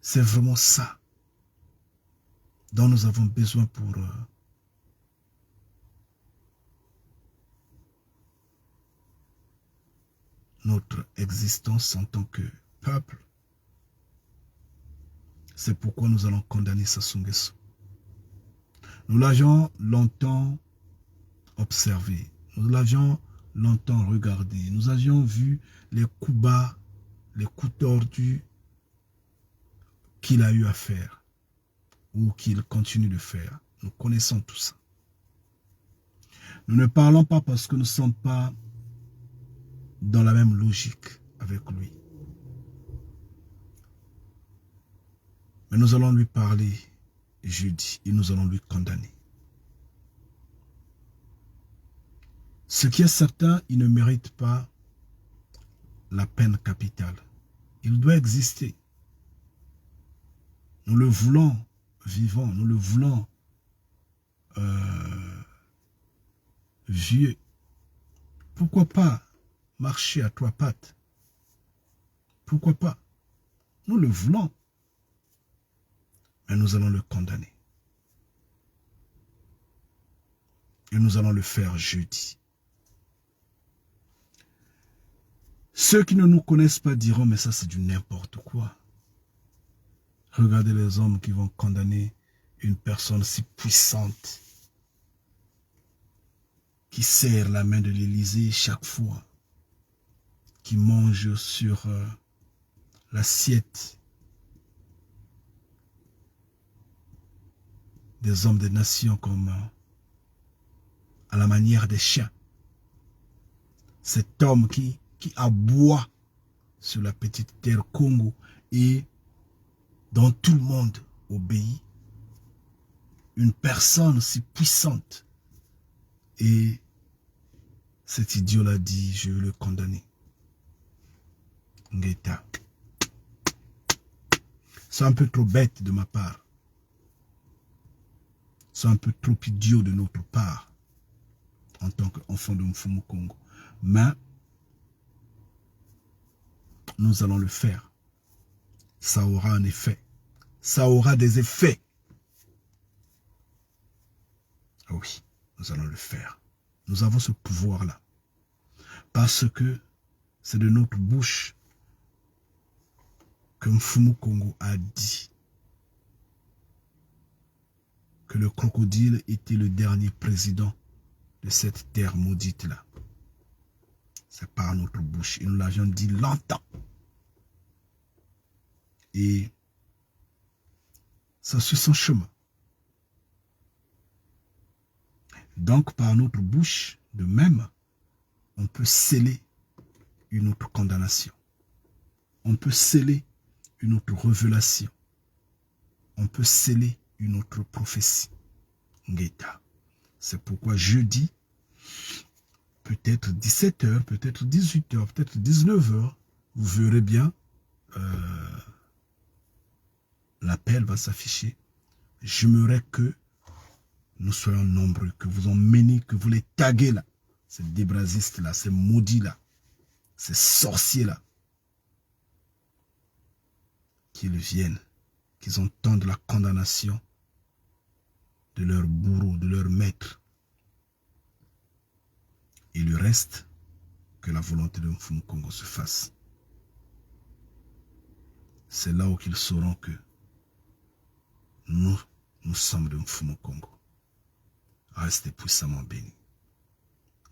c'est vraiment ça dont nous avons besoin pour notre existence en tant que peuple? C'est pourquoi nous allons condamner Sassou Nguesso. Nous l'avions longtemps observé, nous l'avions longtemps regardé, nous avions vu les coups bas, les coups tordus qu'il a eu à faire ou qu'il continue de faire. Nous connaissons tout ça. Nous ne parlons pas parce que nous ne sommes pas dans la même logique avec lui. Mais nous allons lui parler jeudi et nous allons lui condamner. Ce qui est certain, il ne mérite pas la peine capitale. Il doit exister. Nous le voulons vivant, nous le voulons vieux. Pourquoi pas marcher à trois pattes? Pourquoi pas? Nous le voulons. Mais nous allons le condamner. Et nous allons le faire jeudi. Ceux qui ne nous connaissent pas diront, mais ça c'est du n'importe quoi. Regardez les hommes qui vont condamner une personne si puissante, qui serre la main de l'Élysée chaque fois, qui mange sur l'assiette des hommes des nations comme à la manière des chiens. Cet homme qui aboie sur la petite terre Congo et dont tout le monde obéit. Une personne si puissante. Et cet idiot-là dit, je vais le condamner. Ngueta. C'est un peu trop bête de ma part. C'est un peu trop idiot de notre part. En tant qu'enfant de Mfumu Congo. Mais nous allons le faire. Ça aura un effet. Ça aura des effets. Ah oui, nous allons le faire. Nous avons ce pouvoir-là. Parce que c'est de notre bouche que Mfumu Congo a dit que le crocodile était le dernier président de cette terre maudite-là. C'est par notre bouche. Et nous l'avions dit longtemps. Et ça suit son chemin. Donc, par notre bouche, de même, on peut sceller une autre condamnation. On peut sceller une autre révélation. On peut sceller une autre prophétie. Ngueta. C'est pourquoi jeudi, peut-être 17h, peut-être 18h, peut-être 19h, vous verrez bien, l'appel va s'afficher. J'aimerais que nous soyons nombreux, que vous emmenez, que vous les taguez là, ces débrasistes là, ces maudits là, ces sorciers là, qu'ils viennent, qu'ils entendent la condamnation de leur bourreau, de leur maître. Et le reste, que la volonté de Mfumu Congo se fasse. C'est là où ils sauront que nous sommes de Mfumu Congo. Restez puissamment bénis.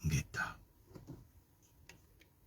Ngueta.